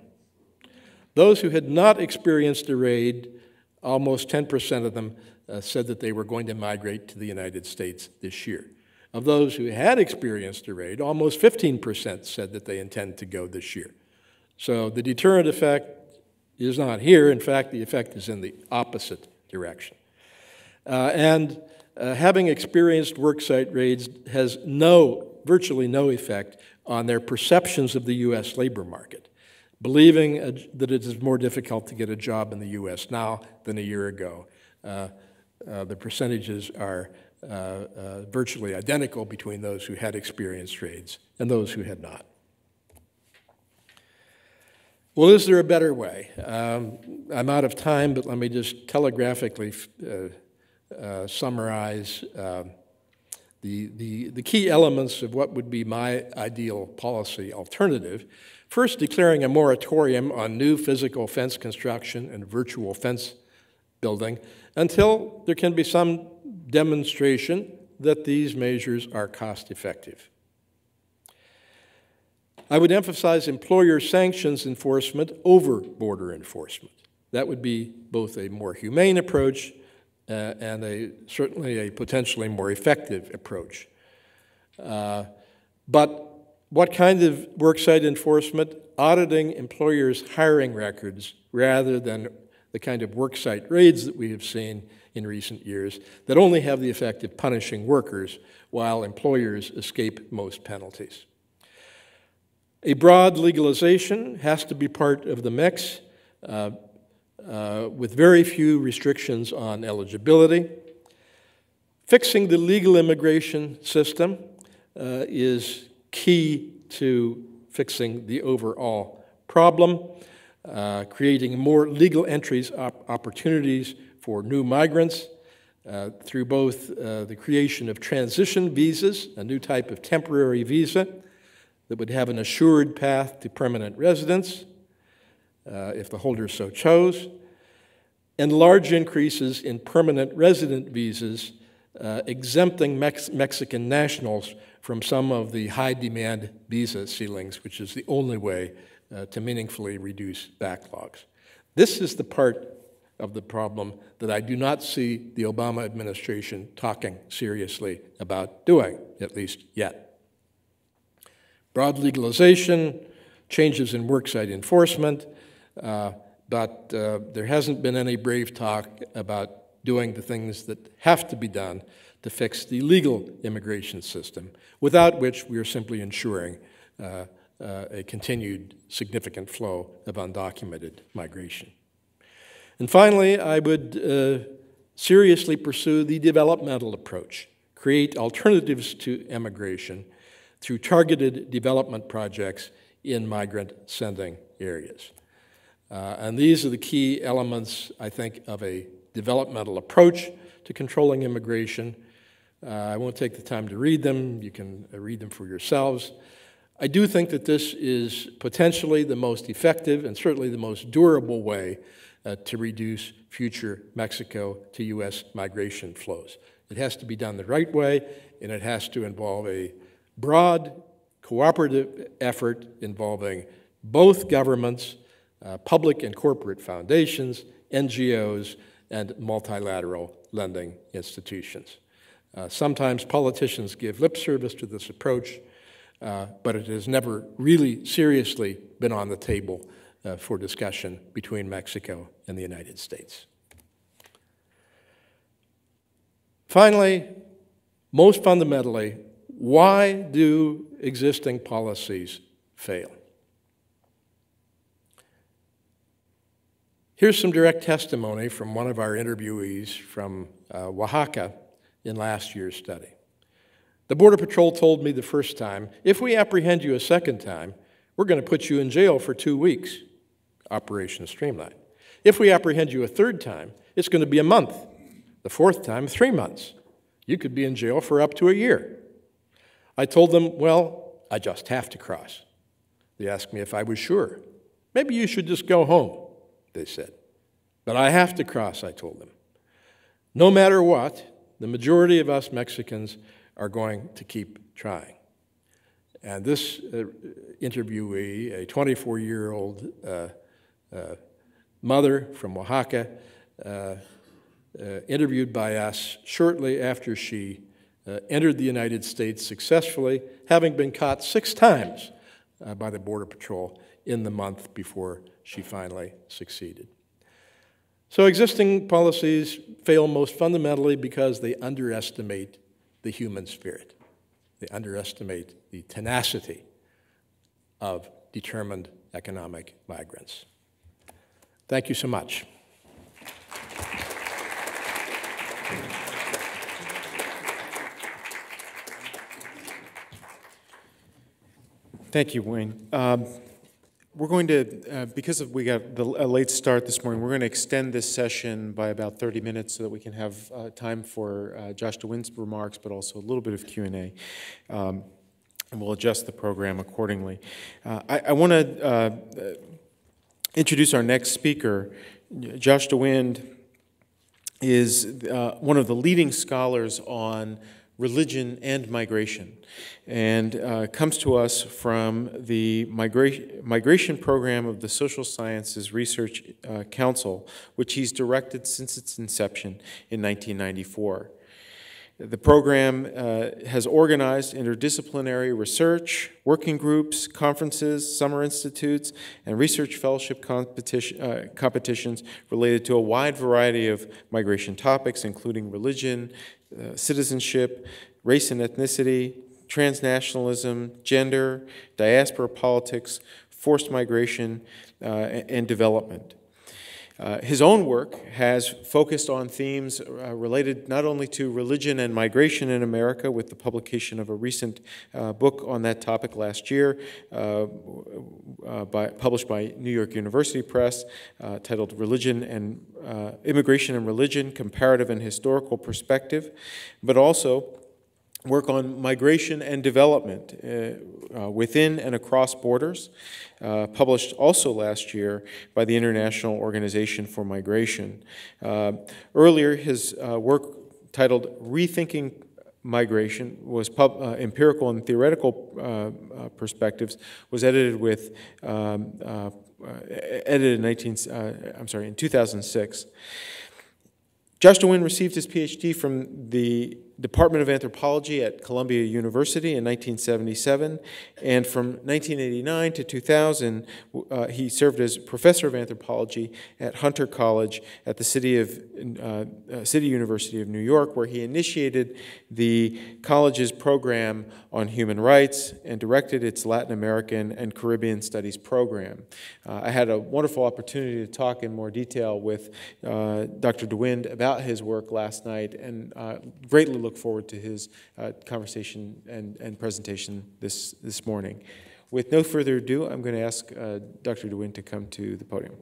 Those who had not experienced a raid, almost 10% of them said that they were going to migrate to the United States this year. Of those who had experienced a raid, almost 15% said that they intend to go this year. So the deterrent effect is not here. In fact, the effect is in the opposite direction. Having experienced worksite raids has virtually no effect on their perceptions of the U.S. labor market, believing that it is more difficult to get a job in the U.S. now than a year ago. The percentages are virtually identical between those who had experienced raids and those who had not. Well, is there a better way? I'm out of time, but let me just telegraphically summarize the key elements of what would be my ideal policy alternative. First, declaring a moratorium on new physical fence construction and virtual fence building until there can be some demonstration that these measures are cost-effective. I would emphasize employer sanctions enforcement over border enforcement. That would be both a more humane approach and certainly a potentially more effective approach. But what kind of worksite enforcement? Auditing employers' hiring records rather than the kind of worksite raids that we have seen in recent years that only have the effect of punishing workers while employers escape most penalties. A broad legalization has to be part of the mix with very few restrictions on eligibility. Fixing the legal immigration system is key to fixing the overall problem, creating more legal entries opportunities for new migrants through both the creation of transition visas, a new type of temporary visa that would have an assured path to permanent residence if the holder so chose, and large increases in permanent resident visas exempting Mexican nationals from some of the high-demand visa ceilings, which is the only way to meaningfully reduce backlogs. This is the part of the problem that I do not see the Obama administration talking seriously about doing, at least yet. Broad legalization, changes in worksite enforcement, but there hasn't been any brave talk about doing the things that have to be done to fix the legal immigration system, without which we are simply ensuring a continued significant flow of undocumented migration. And finally, I would seriously pursue the developmental approach, create alternatives to immigration through targeted development projects in migrant-sending areas. And these are the key elements, I think, of a developmental approach to controlling immigration. I won't take the time to read them. You can read them for yourselves. I do think that this is potentially the most effective and certainly the most durable way to reduce future Mexico to U.S. migration flows. It has to be done the right way, and it has to involve a broad, cooperative effort involving both governments, public and corporate foundations, NGOs, and multilateral lending institutions. Sometimes politicians give lip service to this approach, but it has never really seriously been on the table for discussion between Mexico and the United States. Finally, most fundamentally, why do existing policies fail? Here's some direct testimony from one of our interviewees from Oaxaca in last year's study. The Border Patrol told me the first time, if we apprehend you a second time, we're going to put you in jail for 2 weeks. Operation Streamline. If we apprehend you a third time, it's going to be a month. The fourth time, 3 months. You could be in jail for up to a year. I told them, well, I just have to cross. They asked me if I was sure. Maybe you should just go home, they said. But I have to cross, I told them. No matter what, the majority of us Mexicans are going to keep trying. And this interviewee, a 24-year-old mother from Oaxaca, interviewed by us shortly after she entered the United States successfully, having been caught 6 times by the Border Patrol in the month before she finally succeeded. So existing policies fail most fundamentally because they underestimate the human spirit. They underestimate the tenacity of determined economic migrants. Thank you so much. Thank you, Wayne. We're going to, because we got a late start this morning, we're going to extend this session by about 30 minutes so that we can have time for Josh DeWitt's remarks, but also a little bit of Q&A. And we'll adjust the program accordingly. I want to introduce our next speaker. Josh DeWitt is one of the leading scholars on religion and migration, and comes to us from the migration program of the Social Sciences Research Council, which he's directed since its inception in 1994. The program has organized interdisciplinary research, working groups, conferences, summer institutes, and research fellowship competitions related to a wide variety of migration topics, including religion, citizenship, race and ethnicity, transnationalism, gender, diaspora politics, forced migration, and development. His own work has focused on themes related not only to religion and migration in America, with the publication of a recent book on that topic last year, published by New York University Press, titled Immigration and Religion, Comparative and Historical Perspective, but also work on migration and development within and across borders, published also last year by the International Organization for Migration. Earlier, his work titled Rethinking Migration was empirical and theoretical perspectives, was edited in 2006. Josh DeWin received his PhD from the Department of Anthropology at Columbia University in 1977, and from 1989 to 2000, he served as professor of anthropology at Hunter College at the City University of New York, where he initiated the college's program on human rights and directed its Latin American and Caribbean Studies program. I had a wonderful opportunity to talk in more detail with Dr. DeWin about his work last night, and greatly look forward to his conversation and presentation this morning. With no further ado, I'm going to ask Dr. DeWin to come to the podium.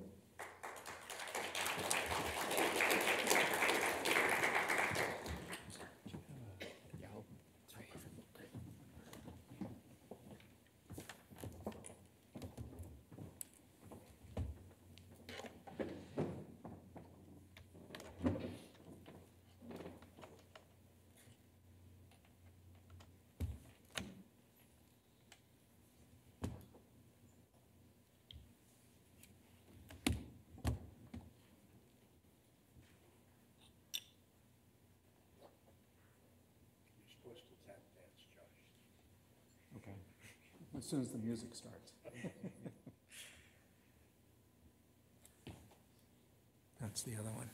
As soon as the music starts. That's the other one.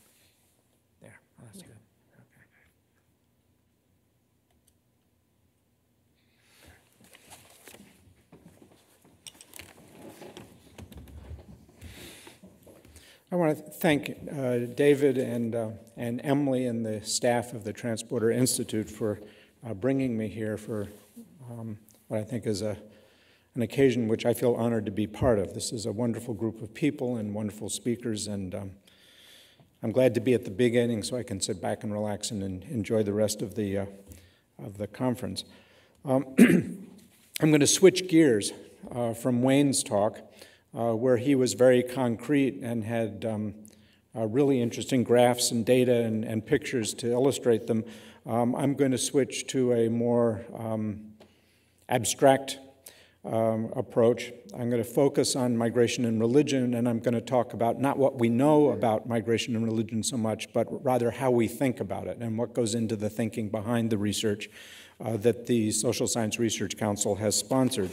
There. Oh, that's good. Okay. I want to thank David and Emily and the staff of the Transporter Institute for bringing me here for what I think is an occasion which I feel honored to be part of. This is a wonderful group of people and wonderful speakers, and I'm glad to be at the beginning so I can sit back and relax and enjoy the rest of the conference. I'm going to switch gears from Wayne's talk, where he was very concrete and had really interesting graphs and data and pictures to illustrate them. I'm going to switch to a more abstract approach. I'm going to focus on migration and religion, and I'm going to talk about not what we know about migration and religion so much, but rather how we think about it and what goes into the thinking behind the research that the Social Science Research Council has sponsored.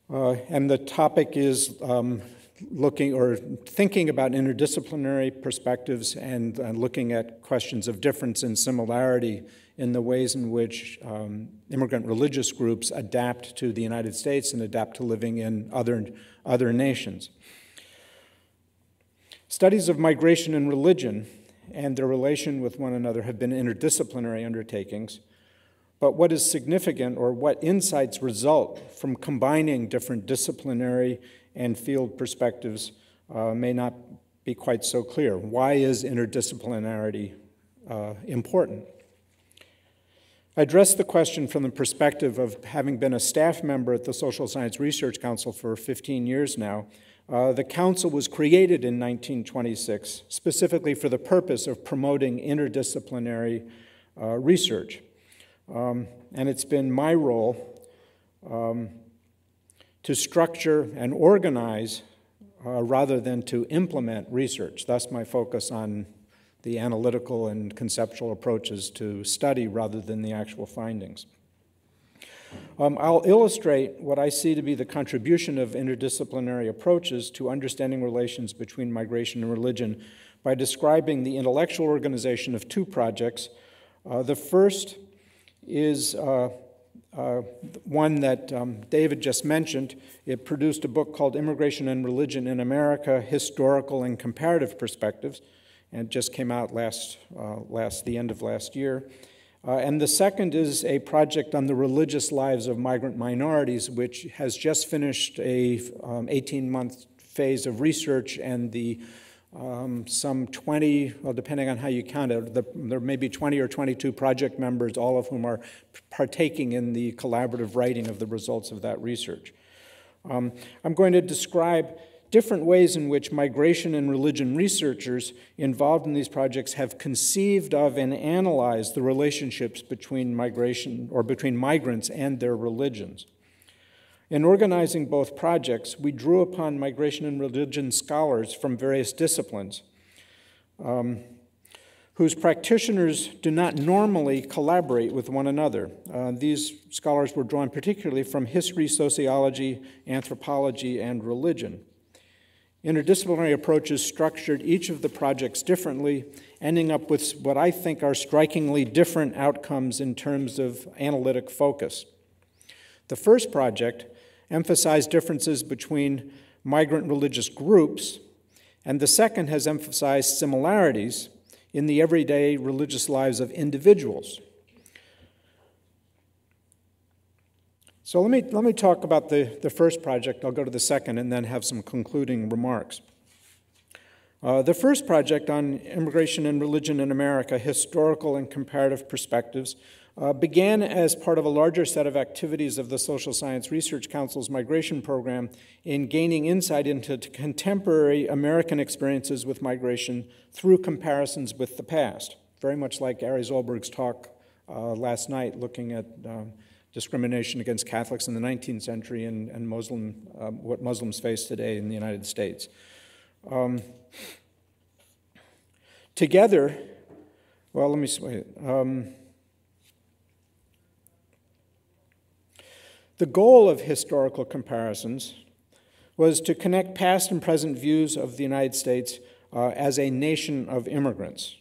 And the topic is looking or thinking about interdisciplinary perspectives and looking at questions of difference and similarity in the ways in which immigrant religious groups adapt to the United States and adapt to living in other nations. Studies of migration and religion and their relation with one another have been interdisciplinary undertakings, but what is significant, or what insights result from combining different disciplinary and field perspectives may not be quite so clear. Why is interdisciplinarity important? I address the question from the perspective of having been a staff member at the Social Science Research Council for 15 years now. The council was created in 1926 specifically for the purpose of promoting interdisciplinary research. And it's been my role to structure and organize rather than to implement research. Thus my focus on the analytical and conceptual approaches to study rather than the actual findings. I'll illustrate what I see to be the contribution of interdisciplinary approaches to understanding relations between migration and religion by describing the intellectual organization of two projects. The first is one that David just mentioned. It produced a book called Immigration and Religion in America, Historical and Comparative Perspectives, and just came out the end of last year. And the second is a project on the religious lives of migrant minorities, which has just finished a 18-month phase of research, and some 20, well, depending on how you count it, there may be 20 or 22 project members, all of whom are partaking in the collaborative writing of the results of that research. I'm going to describe different ways in which migration and religion researchers involved in these projects have conceived of and analyzed the relationships between migration or between migrants and their religions. In organizing both projects, we drew upon migration and religion scholars from various disciplines, whose practitioners do not normally collaborate with one another. These scholars were drawn particularly from history, sociology, anthropology, and religion. Interdisciplinary approaches structured each of the projects differently, ending up with what I think are strikingly different outcomes in terms of analytic focus. The first project emphasized differences between migrant religious groups, and the second has emphasized similarities in the everyday religious lives of individuals. So let me talk about the first project. I'll go to the second and then have some concluding remarks. The first project on immigration and religion in America, Historical and Comparative Perspectives, began as part of a larger set of activities of the Social Science Research Council's migration program in gaining insight into contemporary American experiences with migration through comparisons with the past, very much like Ari Zolberg's talk last night looking at discrimination against Catholics in the 19th century and what Muslims face today in the United States. Together, well, let me wait. The goal of historical comparisons was to connect past and present views of the United States as a nation of immigrants.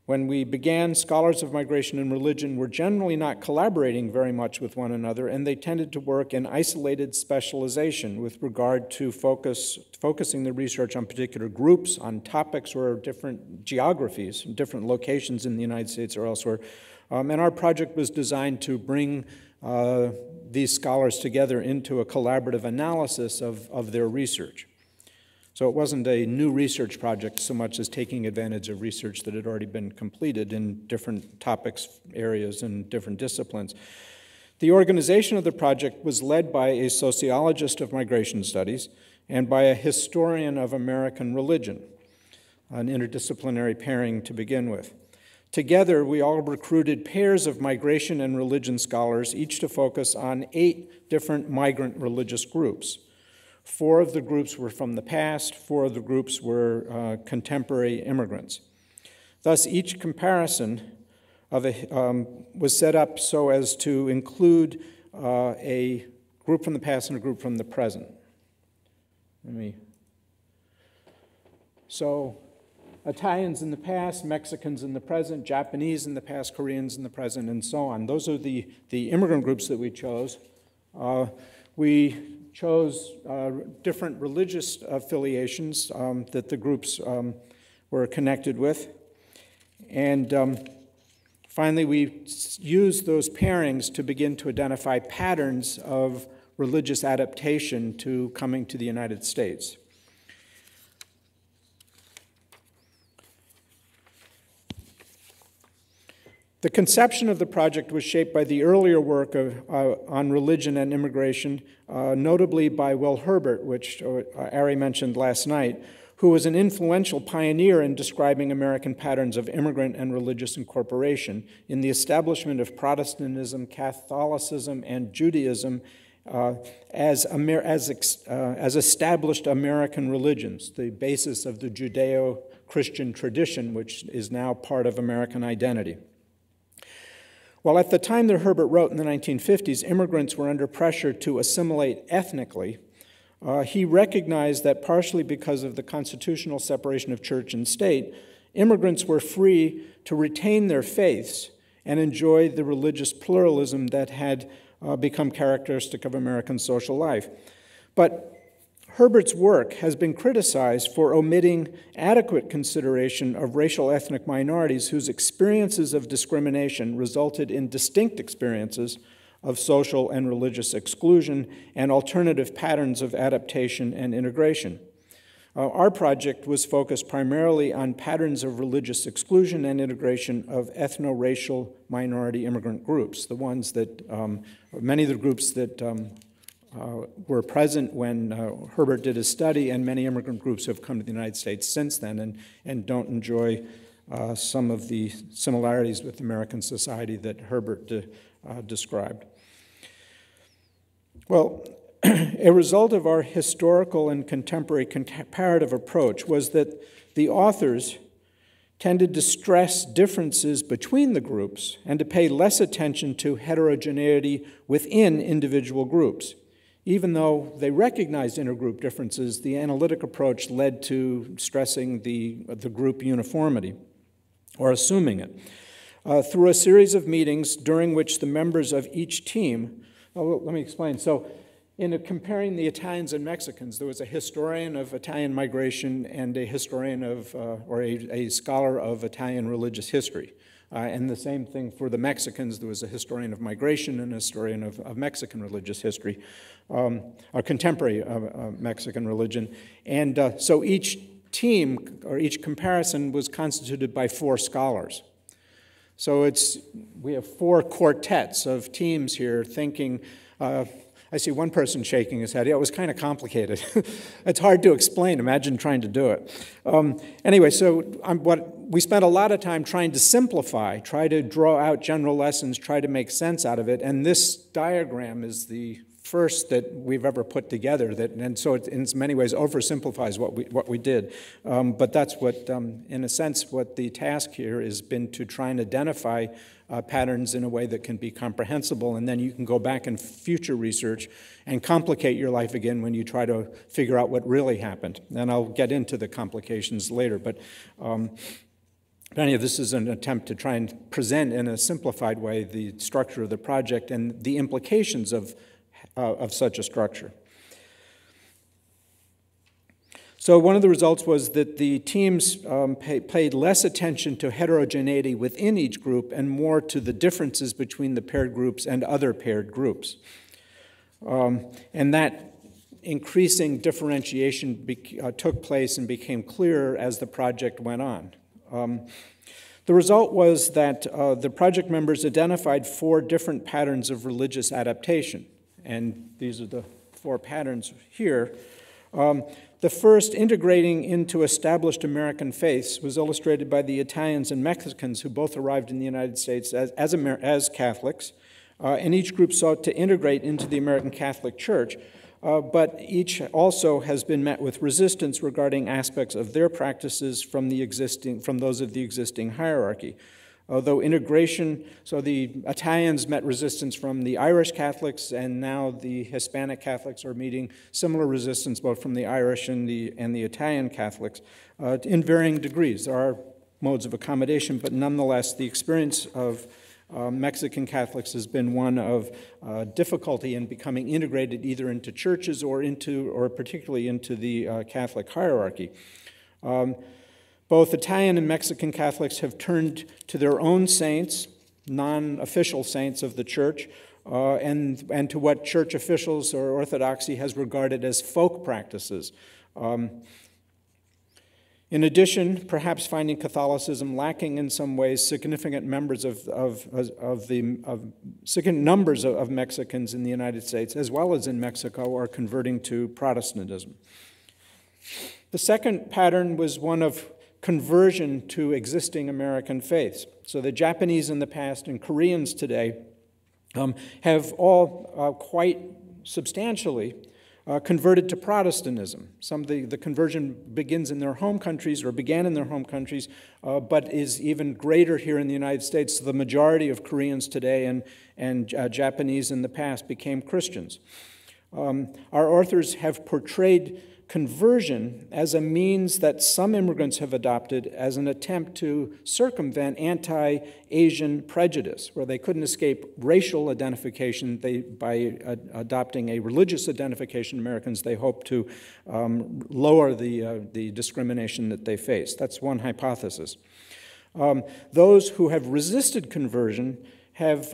When we began, scholars of migration and religion were generally not collaborating very much with one another, and they tended to work in isolated specialization with regard to focusing the research on particular groups, on topics or different geographies, different locations in the United States or elsewhere. And our project was designed to bring these scholars together into a collaborative analysis of their research. So it wasn't a new research project so much as taking advantage of research that had already been completed in different topics, areas, and different disciplines. The organization of the project was led by a sociologist of migration studies and by a historian of American religion, an interdisciplinary pairing to begin with. Together, we all recruited pairs of migration and religion scholars, each to focus on 8 different migrant religious groups. 4 of the groups were from the past, 4 of the groups were contemporary immigrants. Thus, each comparison was set up so as to include a group from the past and a group from the present. So Italians in the past, Mexicans in the present, Japanese in the past, Koreans in the present, and so on. Those are the immigrant groups that we chose. We chose different religious affiliations that the groups were connected with. And finally, we used those pairings to begin to identify patterns of religious adaptation to coming to the United States. The conception of the project was shaped by the earlier work on religion and immigration, notably by Will Herbert, which Ari mentioned last night, who was an influential pioneer in describing American patterns of immigrant and religious incorporation in the establishment of Protestantism, Catholicism, and Judaism as established American religions, the basis of the Judeo-Christian tradition, which is now part of American identity. While at the time that Herbert wrote in the 1950s, immigrants were under pressure to assimilate ethnically, he recognized that partially because of the constitutional separation of church and state, immigrants were free to retain their faiths and enjoy the religious pluralism that had become characteristic of American social life. But Herbert's work has been criticized for omitting adequate consideration of racial ethnic minorities whose experiences of discrimination resulted in distinct experiences of social and religious exclusion and alternative patterns of adaptation and integration. Our project was focused primarily on patterns of religious exclusion and integration of ethno-racial minority immigrant groups, the ones that, many of the groups that were present when Herbert did his study, and many immigrant groups have come to the United States since then and don't enjoy some of the similarities with American society that Herbert described. Well, a result of our historical and contemporary comparative approach was that the authors tended to stress differences between the groups and to pay less attention to heterogeneity within individual groups. Even though they recognized intergroup differences, the analytic approach led to stressing the group uniformity, or assuming it. Through a series of meetings during which the members of each team, let me explain. So, in comparing the Italians and Mexicans, there was a historian of Italian migration and a historian of, or a scholar of Italian religious history. And the same thing for the Mexicans. There was a historian of migration and a historian of Mexican religious history, a contemporary Mexican religion. And so each team, or each comparison, was constituted by 4 scholars. So we have 4 quartets of teams here thinking. I see one person shaking his head. Yeah, it was kind of complicated. It's hard to explain. Imagine trying to do it. Anyway, so we spent a lot of time trying to simplify, try to draw out general lessons, try to make sense out of it. And this diagram is the first that we've ever put together. And so it, in many ways, oversimplifies what we did. But that's what, in a sense, what the task here has been, to try and identify patterns in a way that can be comprehensible, and then you can go back in future research and complicate your life again when you try to figure out what really happened. And I'll get into the complications later, but anyway, this is an attempt to try and present in a simplified way the structure of the project and the implications of such a structure. So one of the results was that the teams paid less attention to heterogeneity within each group and more to the differences between the paired groups and other paired groups. And that increasing differentiation took place and became clearer as the project went on. The result was that the project members identified 4 different patterns of religious adaptation. And these are the 4 patterns here. The first, integrating into established American faiths, was illustrated by the Italians and Mexicans, who both arrived in the United States as Catholics, and each group sought to integrate into the American Catholic Church, but each also has been met with resistance regarding aspects of their practices from those of the existing hierarchy. Although integration, so the Italians met resistance from the Irish Catholics, and now the Hispanic Catholics are meeting similar resistance both from the Irish and the Italian Catholics in varying degrees. There are modes of accommodation, but nonetheless, the experience of Mexican Catholics has been one of difficulty in becoming integrated either into churches or particularly into the Catholic hierarchy. Both Italian and Mexican Catholics have turned to their own saints, non-official saints of the church, and to what church officials or orthodoxy has regarded as folk practices. In addition, perhaps finding Catholicism lacking in some ways, significant numbers of Mexicans in the United States, as well as in Mexico, are converting to Protestantism. The second pattern was one of conversion to existing American faiths. So the Japanese in the past and Koreans today have all quite substantially converted to Protestantism. Some of the conversion begins in their home countries, or began in their home countries, but is even greater here in the United States. So the majority of Koreans today and Japanese in the past became Christians. Our authors have portrayed conversion as a means that some immigrants have adopted as an attempt to circumvent anti-Asian prejudice, where they couldn't escape racial identification. By adopting a religious identification, Americans, they hope to lower the discrimination that they face. That's one hypothesis. Those who have resisted conversion have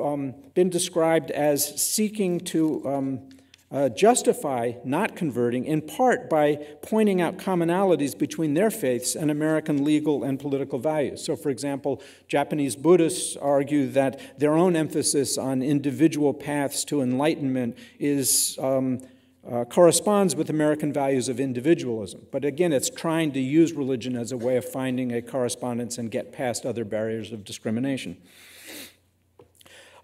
been described as seeking to justify not converting, in part by pointing out commonalities between their faiths and American legal and political values. So, for example, Japanese Buddhists argue that their own emphasis on individual paths to enlightenment corresponds with American values of individualism. But again, it's trying to use religion as a way of finding a correspondence and get past other barriers of discrimination.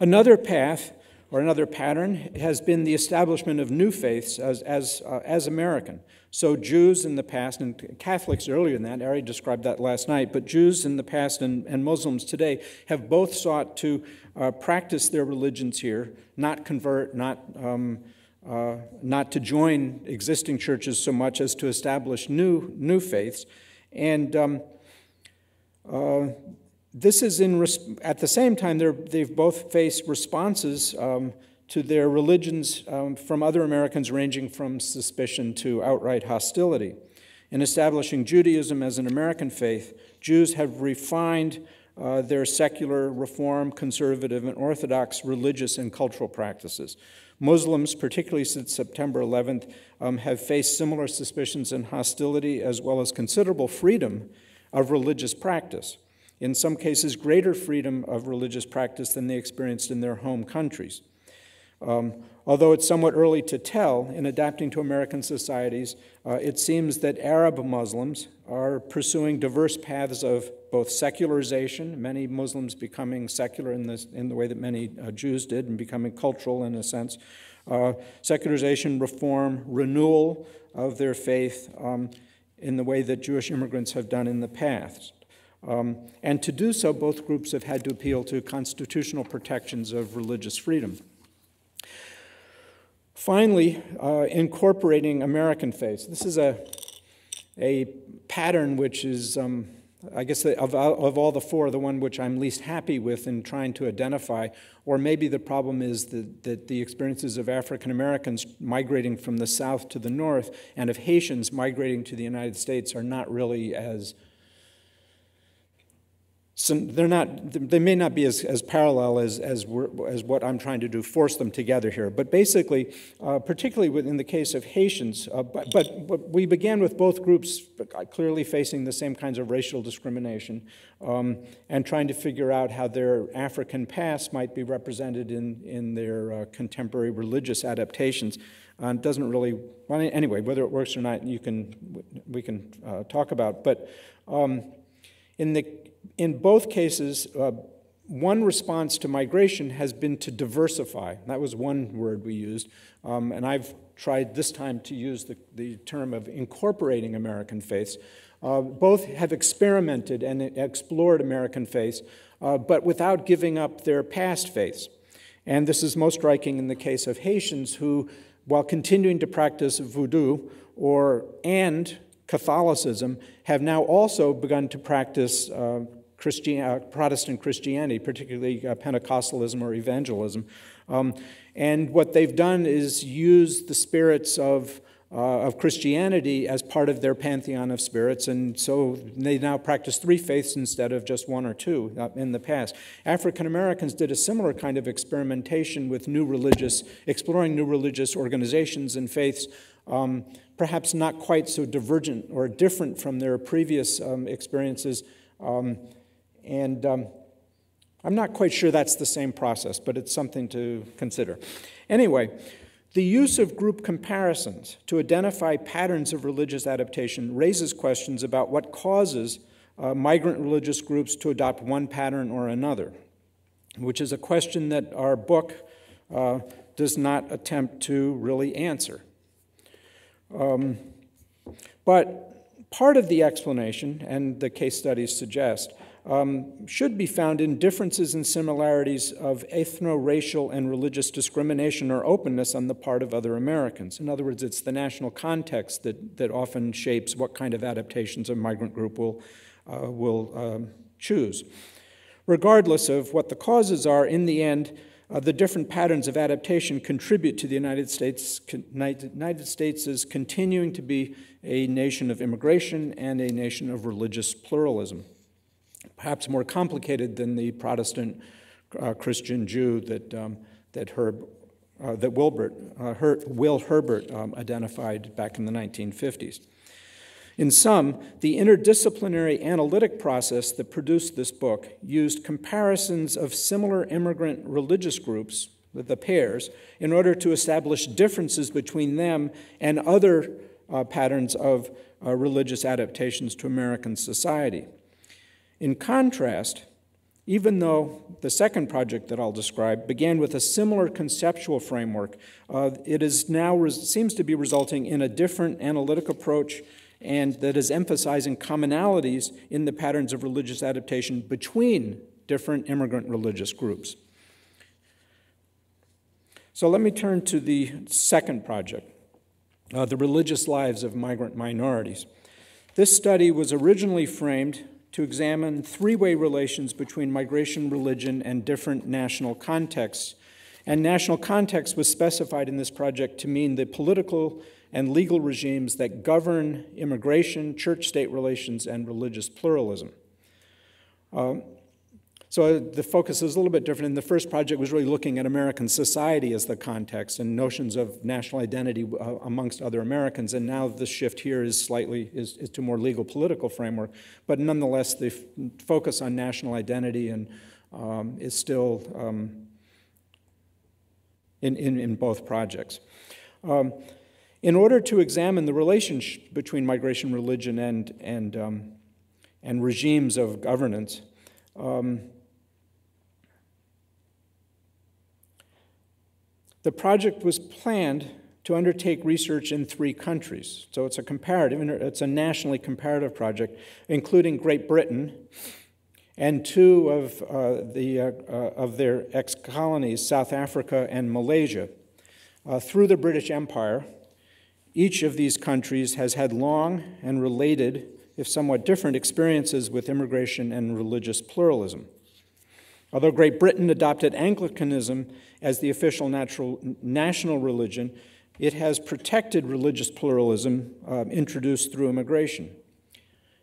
Another path or another pattern has been the establishment of new faiths as American. So Jews in the past, and Catholics earlier than that, Ari described that last night, but Jews in the past and Muslims today have both sought to practice their religions here, not convert, not to join existing churches so much as to establish new faiths. And this is at the same time, they've both faced responses to their religions from other Americans, ranging from suspicion to outright hostility. In establishing Judaism as an American faith, Jews have refined their secular, reform, conservative, and orthodox religious and cultural practices. Muslims, particularly since September 11th, have faced similar suspicions and hostility, as well as considerable freedom of religious practice. In some cases, greater freedom of religious practice than they experienced in their home countries. Although it's somewhat early to tell, in adapting to American societies, it seems that Arab Muslims are pursuing diverse paths of both secularization, many Muslims becoming secular in the way that many Jews did, and becoming cultural in a sense, secularization, reform, renewal of their faith in the way that Jewish immigrants have done in the past. And to do so, both groups have had to appeal to constitutional protections of religious freedom. Finally, incorporating American faiths. This is a pattern which is, I guess, of all the four, the one which I'm least happy with in trying to identify, or maybe the problem is that the experiences of African Americans migrating from the South to the North and of Haitians migrating to the United States are not really as So they may not be as parallel as what I'm trying to do, force them together here. But basically, particularly in the case of Haitians, but we began with both groups clearly facing the same kinds of racial discrimination and trying to figure out how their African past might be represented in their contemporary religious adaptations. It doesn't really, well, anyway, whether it works or not, we can talk about. But in both cases, one response to migration has been to diversify. That was one word we used. And I've tried this time to use the term of incorporating American faiths. Both have experimented and explored American faiths, but without giving up their past faiths. And this is most striking in the case of Haitians who, while continuing to practice voodoo and Catholicism, have now also begun to practice Protestant Christianity, particularly Pentecostalism or evangelism. And what they've done is use the spirits of Christianity as part of their pantheon of spirits, and so they now practice three faiths instead of just one or two in the past. African Americans did a similar kind of experimentation with exploring new religious organizations and faiths, perhaps not quite so divergent or different from their previous experiences. And I'm not quite sure that's the same process, but it's something to consider. Anyway, the use of group comparisons to identify patterns of religious adaptation raises questions about what causes migrant religious groups to adopt one pattern or another, which is a question that our book does not attempt to really answer. But part of the explanation, and the case studies suggest, should be found in differences and similarities of ethno-racial and religious discrimination or openness on the part of other Americans. In other words, it's the national context that often shapes what kind of adaptations a migrant group will choose. Regardless of what the causes are, in the end, the different patterns of adaptation contribute to the United States' continuing to be a nation of immigration and a nation of religious pluralism, perhaps more complicated than the Protestant Christian Jew that Will Herbert identified back in the 1950s. In sum, the interdisciplinary analytic process that produced this book used comparisons of similar immigrant religious groups, the pairs, in order to establish differences between them and other patterns of religious adaptations to American society. In contrast, even though the second project that I'll describe began with a similar conceptual framework, it is now seems to be resulting in a different analytic approach and that is emphasizing commonalities in the patterns of religious adaptation between different immigrant religious groups. So let me turn to the second project, the religious lives of migrant minorities. This study was originally framed to examine three-way relations between migration, religion, and different national contexts. And national context was specified in this project to mean the political and legal regimes that govern immigration, church-state relations, and religious pluralism. So the focus is a little bit different. In the first project was really looking at American society as the context and notions of national identity amongst other Americans. And now the shift here is slightly to more legal political framework. But nonetheless, the focus on national identity and is still in both projects. In order to examine the relationship between migration, religion, and regimes of governance, the project was planned to undertake research in 3 countries. So it's it's a nationally comparative project, including Great Britain and 2 of their ex-colonies, South Africa and Malaysia. Through the British Empire, each of these countries has had long and related, if somewhat different, experiences with immigration and religious pluralism. Although Great Britain adopted Anglicanism as the official national religion, it has protected religious pluralism introduced through immigration.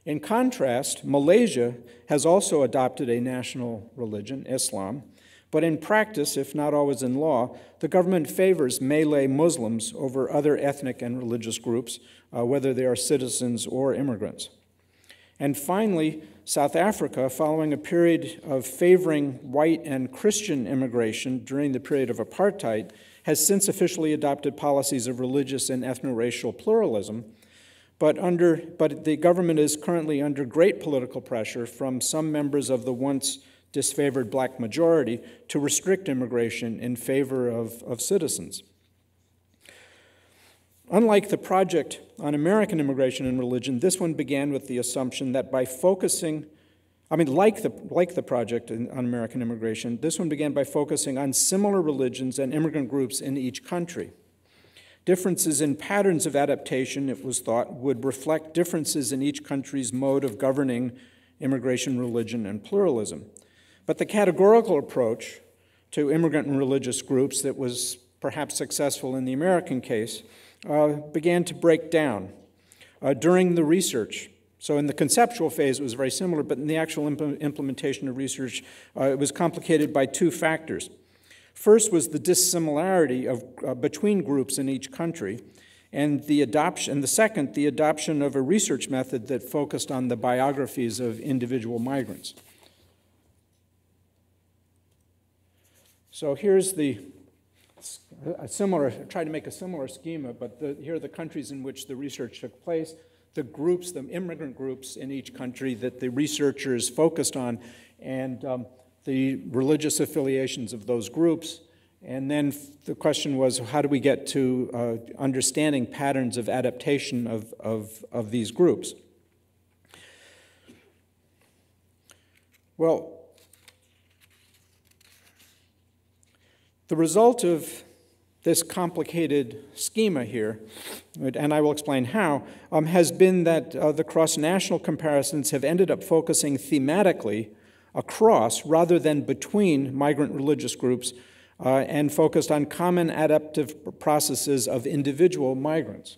In contrast, Malaysia has also adopted a national religion, Islam, but in practice, if not always in law, the government favors Malay Muslims over other ethnic and religious groups, whether they are citizens or immigrants. And finally, South Africa, following a period of favoring white and Christian immigration during the period of apartheid, has since officially adopted policies of religious and ethno-racial pluralism, but the government is currently under great political pressure from some members of the once disfavored black majority to restrict immigration in favor of citizens. Unlike the project on American immigration and religion, this one began with the assumption that by focusing, like the project on American immigration, this one began by focusing on similar religions and immigrant groups in each country. Differences in patterns of adaptation, it was thought, would reflect differences in each country's mode of governing immigration, religion, and pluralism. But the categorical approach to immigrant and religious groups that was perhaps successful in the American case began to break down during the research. So in the conceptual phase, it was very similar, but in the actual implementation of research, it was complicated by 2 factors. First was the dissimilarity between groups in each country, and the second, the adoption of a research method that focused on the biographies of individual migrants. So here's try to make a similar schema, but here are the countries in which the research took place, the groups, the immigrant groups in each country that the researchers focused on, and the religious affiliations of those groups. And then the question was, how do we get to understanding patterns of adaptation of these groups? Well, the result of this complicated schema here, and I will explain how, has been that the cross-national comparisons have ended up focusing thematically across rather than between migrant religious groups and focused on common adaptive processes of individual migrants.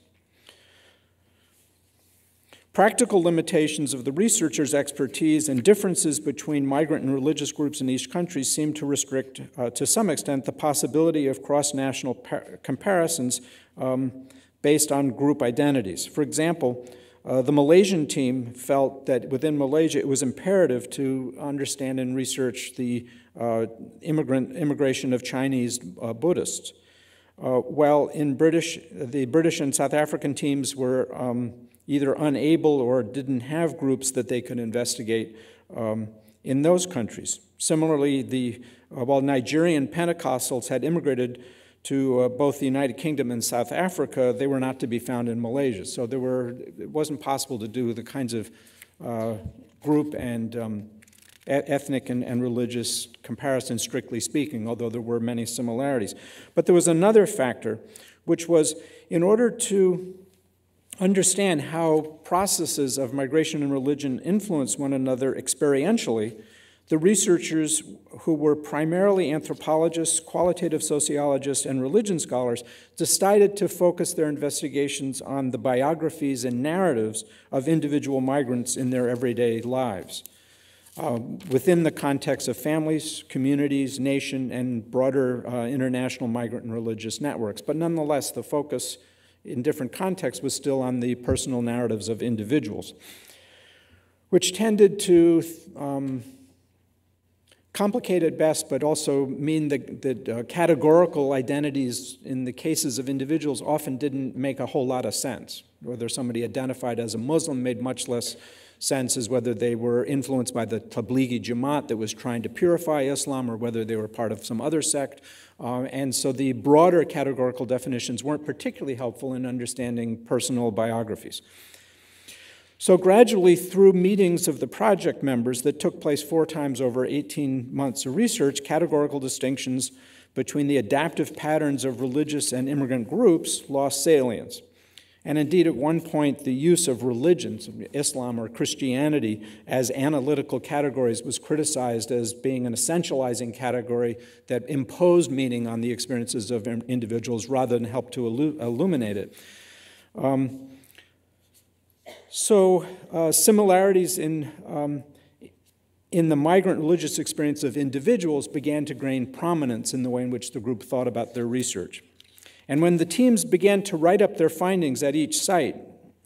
Practical limitations of the researchers' expertise and differences between migrant and religious groups in each country seem to restrict, to some extent, the possibility of cross-national comparisons based on group identities. For example, the Malaysian team felt that within Malaysia it was imperative to understand and research the immigration of Chinese Buddhists. While in the British and South African teams were either unable or didn't have groups that they could investigate in those countries. Similarly, while Nigerian Pentecostals had immigrated to both the United Kingdom and South Africa, they were not to be found in Malaysia. So it wasn't possible to do the kinds of group and ethnic and religious comparisons, strictly speaking, although there were many similarities. But there was another factor, which was in order to understand how processes of migration and religion influence one another experientially, the researchers, who were primarily anthropologists, qualitative sociologists, and religion scholars, decided to focus their investigations on the biographies and narratives of individual migrants in their everyday lives, within the context of families, communities, nation, and broader international migrant and religious networks. But nonetheless, the focus in different contexts was still on the personal narratives of individuals, which tended to complicate at best, but also mean that categorical identities in the cases of individuals often didn't make a whole lot of sense. Whether somebody identified as a Muslim made much less sense as whether they were influenced by the Tablighi Jamaat that was trying to purify Islam or whether they were part of some other sect. And so the broader categorical definitions weren't particularly helpful in understanding personal biographies. So gradually, through meetings of the project members that took place 4 times over 18 months of research, categorical distinctions between the adaptive patterns of religious and immigrant groups lost salience. And indeed, at one point, the use of religions, Islam or Christianity, as analytical categories was criticized as being an essentializing category that imposed meaning on the experiences of individuals rather than help to illuminate it. Similarities in the migrant religious experience of individuals began to gain prominence in the way in which the group thought about their research. And when the teams began to write up their findings at each site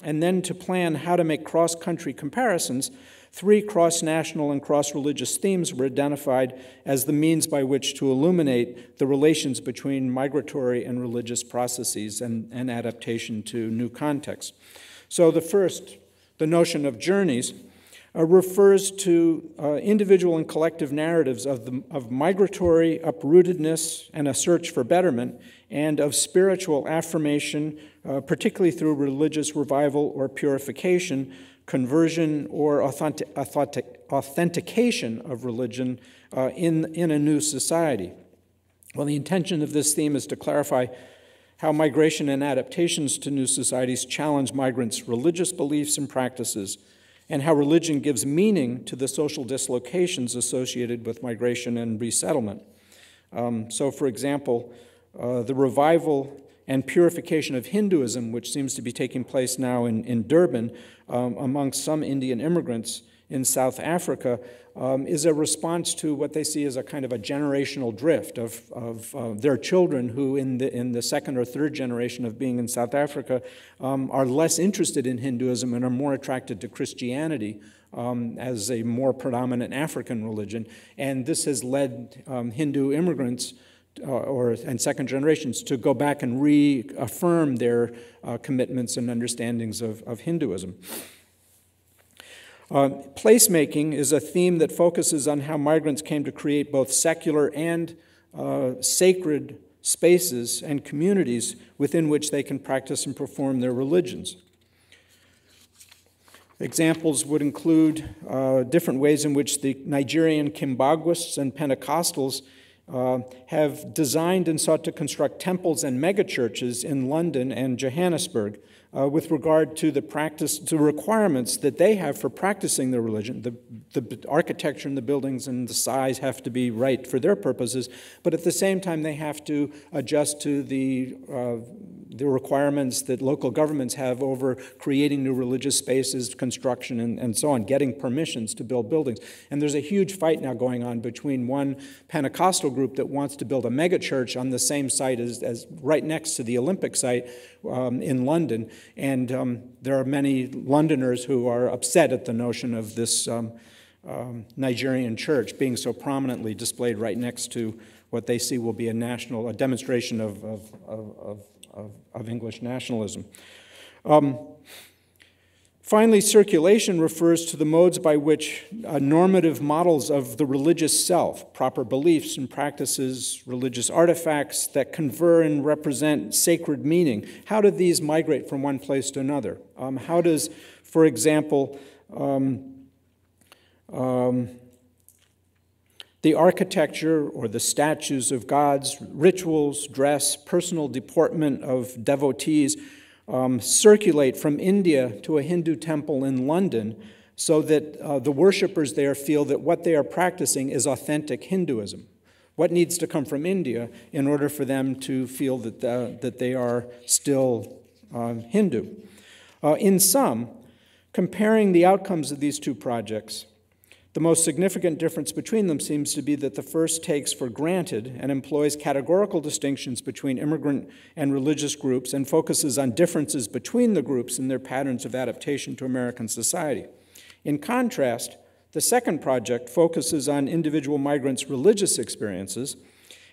and then to plan how to make cross-country comparisons, 3 cross-national and cross-religious themes were identified as the means by which to illuminate the relations between migratory and religious processes and adaptation to new contexts. So the first, the notion of journeys, refers to individual and collective narratives of migratory uprootedness and a search for betterment, and of spiritual affirmation, particularly through religious revival or purification, conversion or authentication of religion in a new society. Well, the intention of this theme is to clarify how migration and adaptations to new societies challenge migrants' religious beliefs and practices, and how religion gives meaning to the social dislocations associated with migration and resettlement. So, for example, the revival and purification of Hinduism, which seems to be taking place now in Durban amongst some Indian immigrants in South Africa, is a response to what they see as a kind of a generational drift of their children who in the 2nd or 3rd generation of being in South Africa are less interested in Hinduism and are more attracted to Christianity as a more predominant African religion. And this has led Hindu immigrants and second generations to go back and reaffirm their commitments and understandings of Hinduism. Placemaking is a theme that focuses on how migrants came to create both secular and sacred spaces and communities within which they can practice and perform their religions. Examples would include different ways in which the Nigerian Kimbaguists and Pentecostals have designed and sought to construct temples and megachurches in London and Johannesburg with regard to the requirements that they have for practicing their religion. The architecture and the buildings and the size have to be right for their purposes, but at the same time they have to adjust to the requirements that local governments have over creating new religious spaces, construction, and so on, getting permissions to build buildings. And there's a huge fight now going on between one Pentecostal group that wants to build a megachurch on the same site as right next to the Olympic site in London. And there are many Londoners who are upset at the notion of this Nigerian church being so prominently displayed right next to what they see will be a demonstration of English nationalism. Finally, circulation refers to the modes by which normative models of the religious self, proper beliefs and practices, religious artifacts that confer and represent sacred meaning, how do these migrate from one place to another? How does, for example, the architecture or the statues of gods, rituals, dress, personal deportment of devotees circulate from India to a Hindu temple in London so that the worshipers there feel that what they are practicing is authentic Hinduism? What needs to come from India in order for them to feel that they are still Hindu? In sum, comparing the outcomes of these two projects, the most significant difference between them seems to be that the first takes for granted and employs categorical distinctions between immigrant and religious groups and focuses on differences between the groups and their patterns of adaptation to American society. In contrast, the second project focuses on individual migrants' religious experiences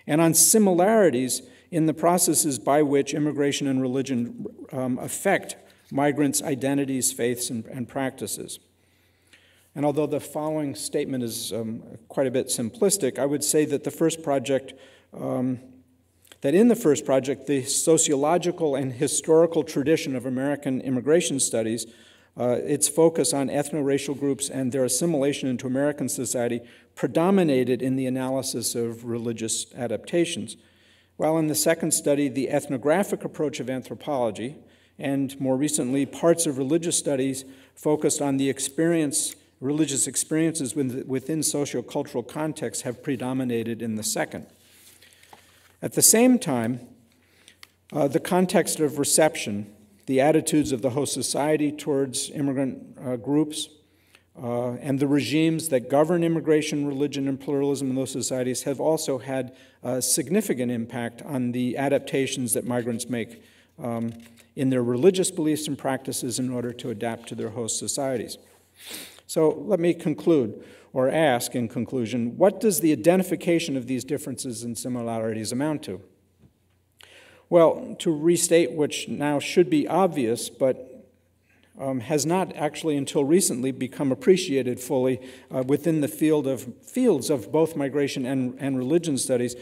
and on similarities in the processes by which immigration and religion affect migrants' identities, faiths, and practices. And although the following statement is quite a bit simplistic, I would say that the first project, the sociological and historical tradition of American immigration studies, its focus on ethno-racial groups and their assimilation into American society predominated in the analysis of religious adaptations. While in the second study, the ethnographic approach of anthropology, and more recently, parts of religious studies focused on the religious experiences within sociocultural contexts have predominated in the second. At the same time, the context of reception, the attitudes of the host society towards immigrant groups, and the regimes that govern immigration, religion, and pluralism in those societies have also had a significant impact on the adaptations that migrants make in their religious beliefs and practices in order to adapt to their host societies. So let me conclude, or ask in conclusion, what does the identification of these differences and similarities amount to? Well, to restate which now should be obvious, but has not actually until recently become appreciated fully within the fields of both migration and religion studies,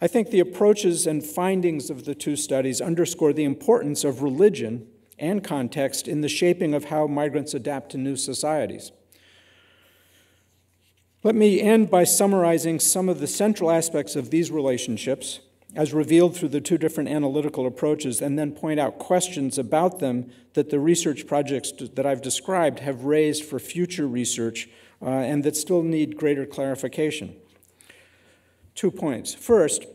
I think the approaches and findings of the two studies underscore the importance of religion and context in the shaping of how migrants adapt to new societies. Let me end by summarizing some of the central aspects of these relationships as revealed through the two different analytical approaches, and then point out questions about them that the research projects that I've described have raised for future research and that still need greater clarification. 2 points. First,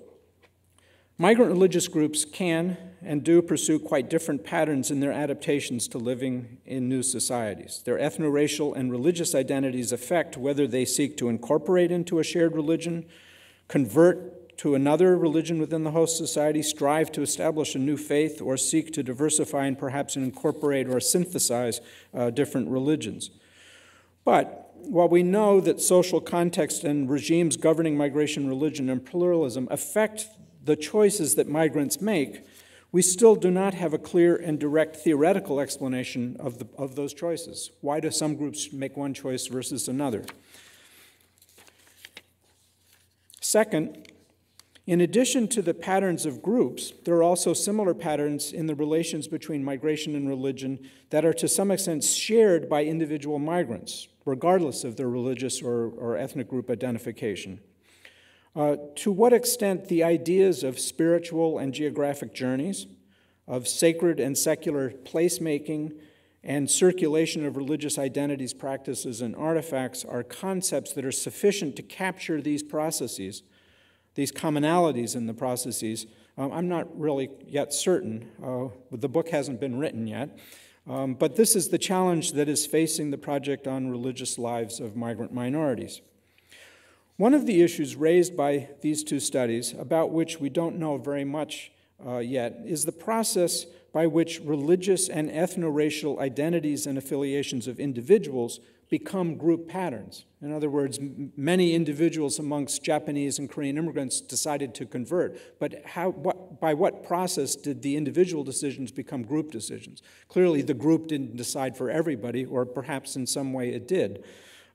migrant religious groups can and do pursue quite different patterns in their adaptations to living in new societies. Their ethno-racial and religious identities affect whether they seek to incorporate into a shared religion, convert to another religion within the host society, strive to establish a new faith, or seek to diversify and perhaps incorporate or synthesize different religions. But while we know that social context and regimes governing migration, religion, and pluralism affect the choices that migrants make, we still do not have a clear and direct theoretical explanation of those choices. Why do some groups make one choice versus another? Second, In addition to the patterns of groups, there are also similar patterns in the relations between migration and religion that are to some extent shared by individual migrants, regardless of their religious or ethnic group identification. To what extent the ideas of spiritual and geographic journeys, of sacred and secular placemaking, and circulation of religious identities, practices, and artifacts are concepts that are sufficient to capture these processes, these commonalities in the processes. I'm not really yet certain. The book hasn't been written yet. But this is the challenge that is facing the project on religious lives of migrant minorities. One of the issues raised by these two studies, about which we don't know very much yet, is the process by which religious and ethno-racial identities and affiliations of individuals become group patterns. In other words, many individuals amongst Japanese and Korean immigrants decided to convert, but by what process did the individual decisions become group decisions? Clearly, the group didn't decide for everybody, or perhaps in some way it did.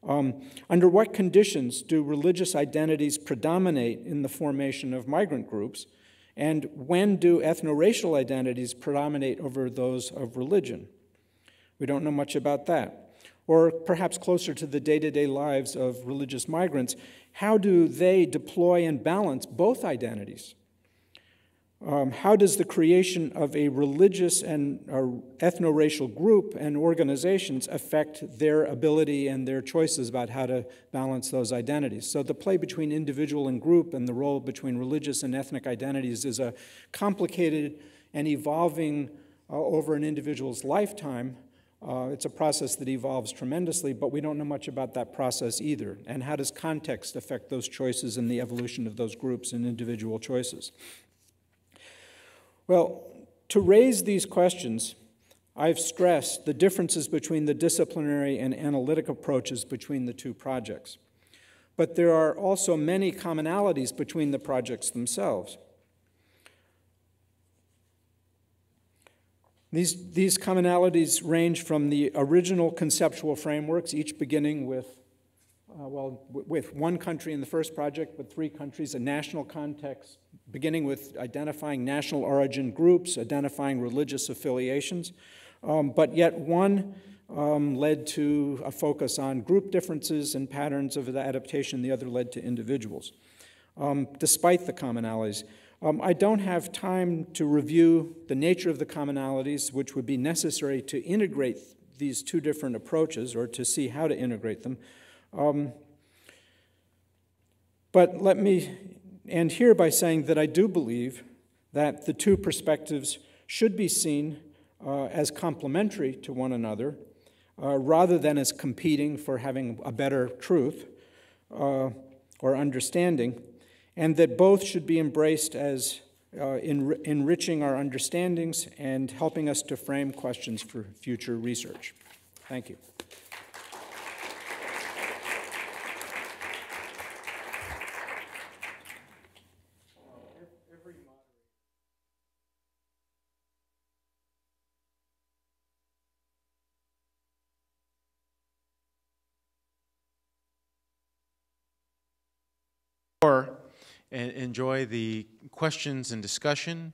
Under what conditions do religious identities predominate in the formation of migrant groups? And when do ethno-racial identities predominate over those of religion? We don't know much about that. Or perhaps closer to the day-to-day lives of religious migrants, how do they deploy and balance both identities? How does the creation of a religious and ethno-racial group and organizations affect their ability and their choices about how to balance those identities? So the play between individual and group and the role between religious and ethnic identities is a complicated and evolving over an individual's lifetime. It's a process that evolves tremendously, but we don't know much about that process either. And how does context affect those choices and the evolution of those groups and individual choices? Well, to raise these questions, I've stressed the differences between the disciplinary and analytic approaches between the two projects. But there are also many commonalities between the projects themselves. These commonalities range from the original conceptual frameworks, each beginning with one country in the first project, but 3 countries, a national context, beginning with identifying national origin groups, identifying religious affiliations, but yet one led to a focus on group differences and patterns of adaptation, the other led to individuals, despite the commonalities. I don't have time to review the nature of the commonalities which would be necessary to integrate these two different approaches or to see how to integrate them. But let me end here by saying that I do believe that the two perspectives should be seen as complementary to one another rather than as competing for having a better truth or understanding, and that both should be embraced as enriching our understandings and helping us to frame questions for future research. Thank you. And enjoy the questions and discussion,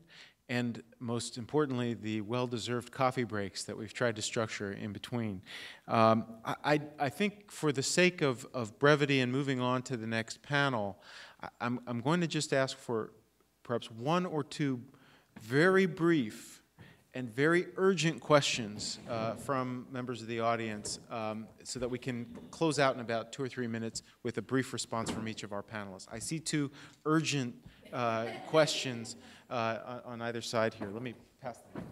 and most importantly, the well-deserved coffee breaks that we've tried to structure in between. I think for the sake of brevity and moving on to the next panel, I'm going to just ask for perhaps 1 or 2 very brief and very urgent questions from members of the audience so that we can close out in about 2 or 3 minutes with a brief response from each of our panelists. I see 2 urgent questions on either side here. Let me pass them.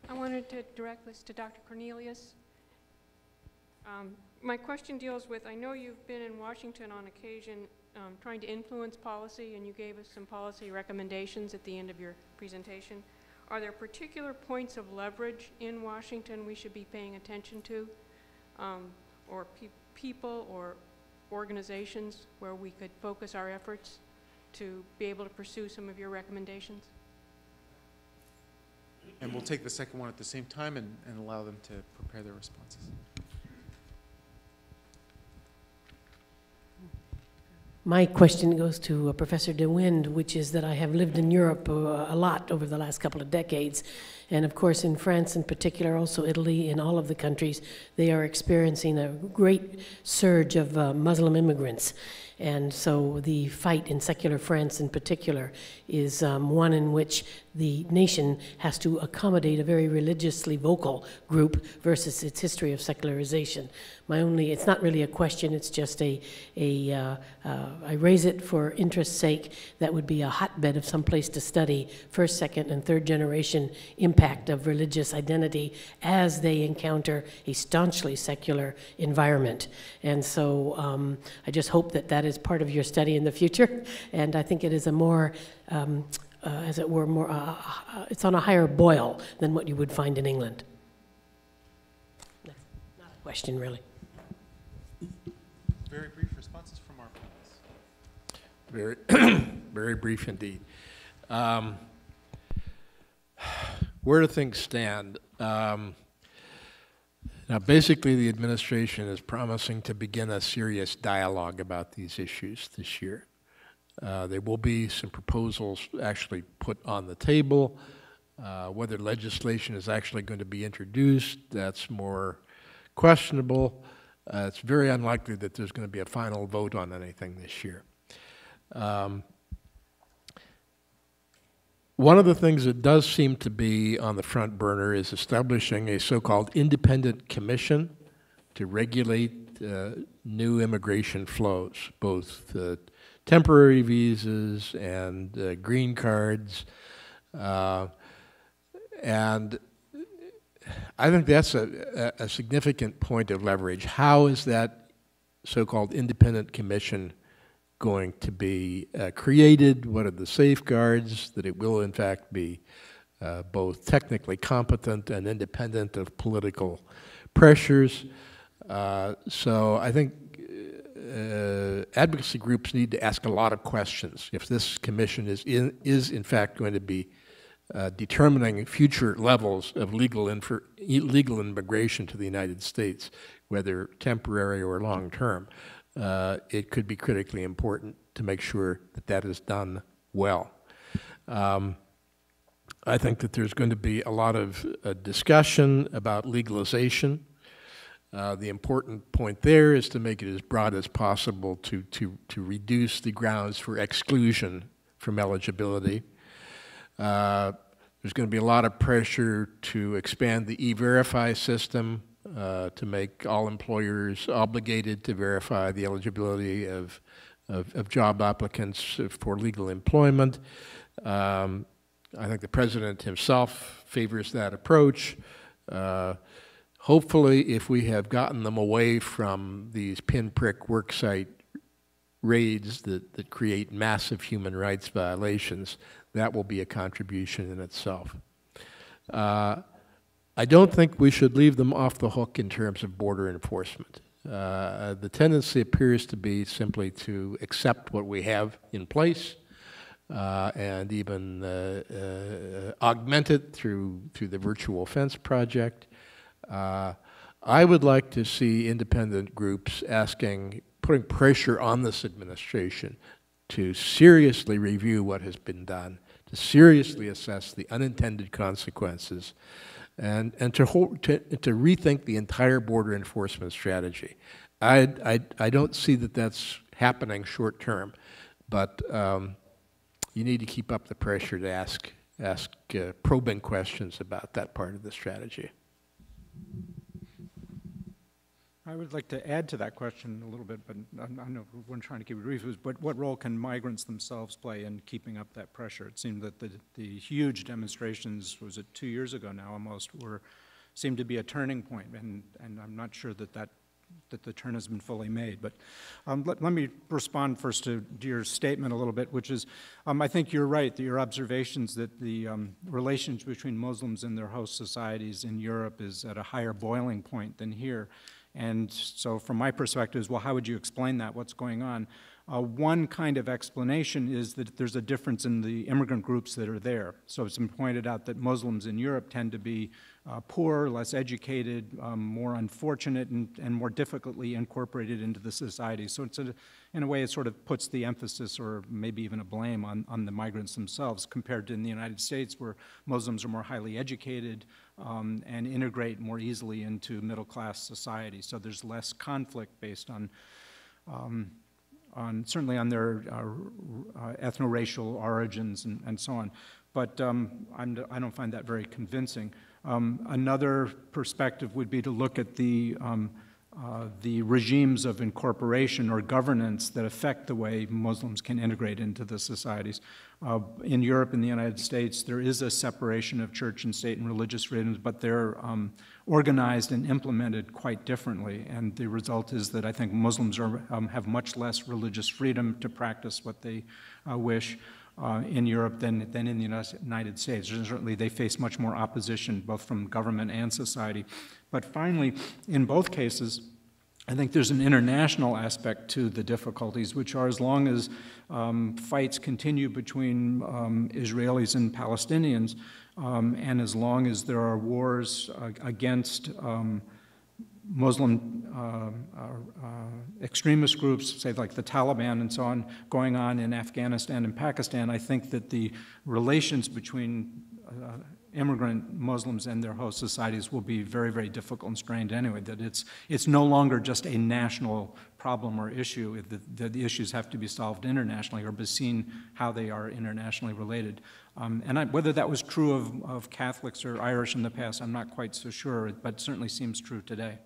I wanted to direct this to Dr. Cornelius. My question deals with, I know you've been in Washington on occasion trying to influence policy, and you gave us some policy recommendations at the end of your presentation. Are there particular points of leverage in Washington we should be paying attention to, or people or organizations where we could focus our efforts? to be able to pursue some of your recommendations? And we'll take the second one at the same time and allow them to prepare their responses. My question goes to Professor DeWind, which is that I have lived in Europe a lot over the last couple of decades. And of course, in France in particular, also Italy, in all of the countries, they are experiencing a great surge of Muslim immigrants. And so the fight in secular France in particular is one in which the nation has to accommodate a very religiously vocal group versus its history of secularization. It's not really a question, it's just I raise it for interest's sake. That would be a hotbed of some place to study first, second, and third generation impact of religious identity as they encounter a staunchly secular environment. And so I just hope that that is part of your study in the future. And I think it is a more, as it were, it's on a higher boil than what you would find in England. That's not a question, really. Very brief responses from our panelists. Very brief indeed. Where do things stand? Now, basically, the administration is promising to begin a serious dialogue about these issues this year. There will be some proposals actually put on the table. Whether legislation is actually going to be introduced, that's more questionable. It's very unlikely that there's going to be a final vote on anything this year. One of the things that does seem to be on the front burner is establishing a so-called independent commission to regulate new immigration flows, both temporary visas and green cards. And I think that's a significant point of leverage. How is that so-called independent commission going to be created? What are the safeguards that it will in fact be both technically competent and independent of political pressures? So I think advocacy groups need to ask a lot of questions if this commission is in fact going to be determining future levels of legal immigration to the United States, whether temporary or long-term. It could be critically important to make sure that that is done well. I think that there's going to be a lot of discussion about legalization. The important point there is to make it as broad as possible to reduce the grounds for exclusion from eligibility. There's going to be a lot of pressure to expand the E-Verify system to make all employers obligated to verify the eligibility of job applicants for legal employment. I think the President himself favors that approach. Hopefully, if we have gotten them away from these pinprick worksite raids that create massive human rights violations, that will be a contribution in itself. I don't think we should leave them off the hook in terms of border enforcement. The tendency appears to be simply to accept what we have in place and even augment it through the virtual fence project. I would like to see independent groups putting pressure on this administration to seriously review what has been done, to seriously assess the unintended consequences, and to rethink the entire border enforcement strategy. I don't see that that's happening short term, but you need to keep up the pressure to ask probing questions about that part of the strategy. I would like to add to that question a little bit, but I know we're trying to keep it brief, but what role can migrants themselves play in keeping up that pressure? It seemed that the huge demonstrations, was it 2 years ago now almost, seemed to be a turning point, and I'm not sure that the turn has been fully made. But let me respond first to your statement a little bit, which is, I think you're right, that your observations that the relations between Muslims and their host societies in Europe is at a higher boiling point than here. And so from my perspective, well, how would you explain that? What's going on? One kind of explanation is that there's a difference in the immigrant groups that are there. So it's been pointed out that Muslims in Europe tend to be poor, less educated, more unfortunate, and more difficultly incorporated into the society. So it's in a way, it sort of puts the emphasis, or maybe even a blame, on the migrants themselves, compared to in the United States, where Muslims are more highly educated and integrate more easily into middle-class society. So there's less conflict based on certainly on their ethno-racial origins and so on. But I don't find that very convincing. Another perspective would be to look at the regimes of incorporation or governance that affect the way Muslims can integrate into the societies. In Europe and the United States, there is a separation of church and state and religious freedoms, but they're organized and implemented quite differently. And the result is that I think Muslims have much less religious freedom to practice what they wish in Europe than in the United States. And certainly they face much more opposition, both from government and society. But finally, in both cases, I think there's an international aspect to the difficulties, which are, as long as fights continue between Israelis and Palestinians, and as long as there are wars against Muslim extremist groups, say like the Taliban and so on, going on in Afghanistan and Pakistan, I think that the relations between immigrant Muslims and their host societies will be very, very difficult and strained anyway, that it's no longer just a national problem or issue, the issues have to be solved internationally or be seen how they are internationally related. And whether that was true of Catholics or Irish in the past, I'm not quite so sure, but it certainly seems true today.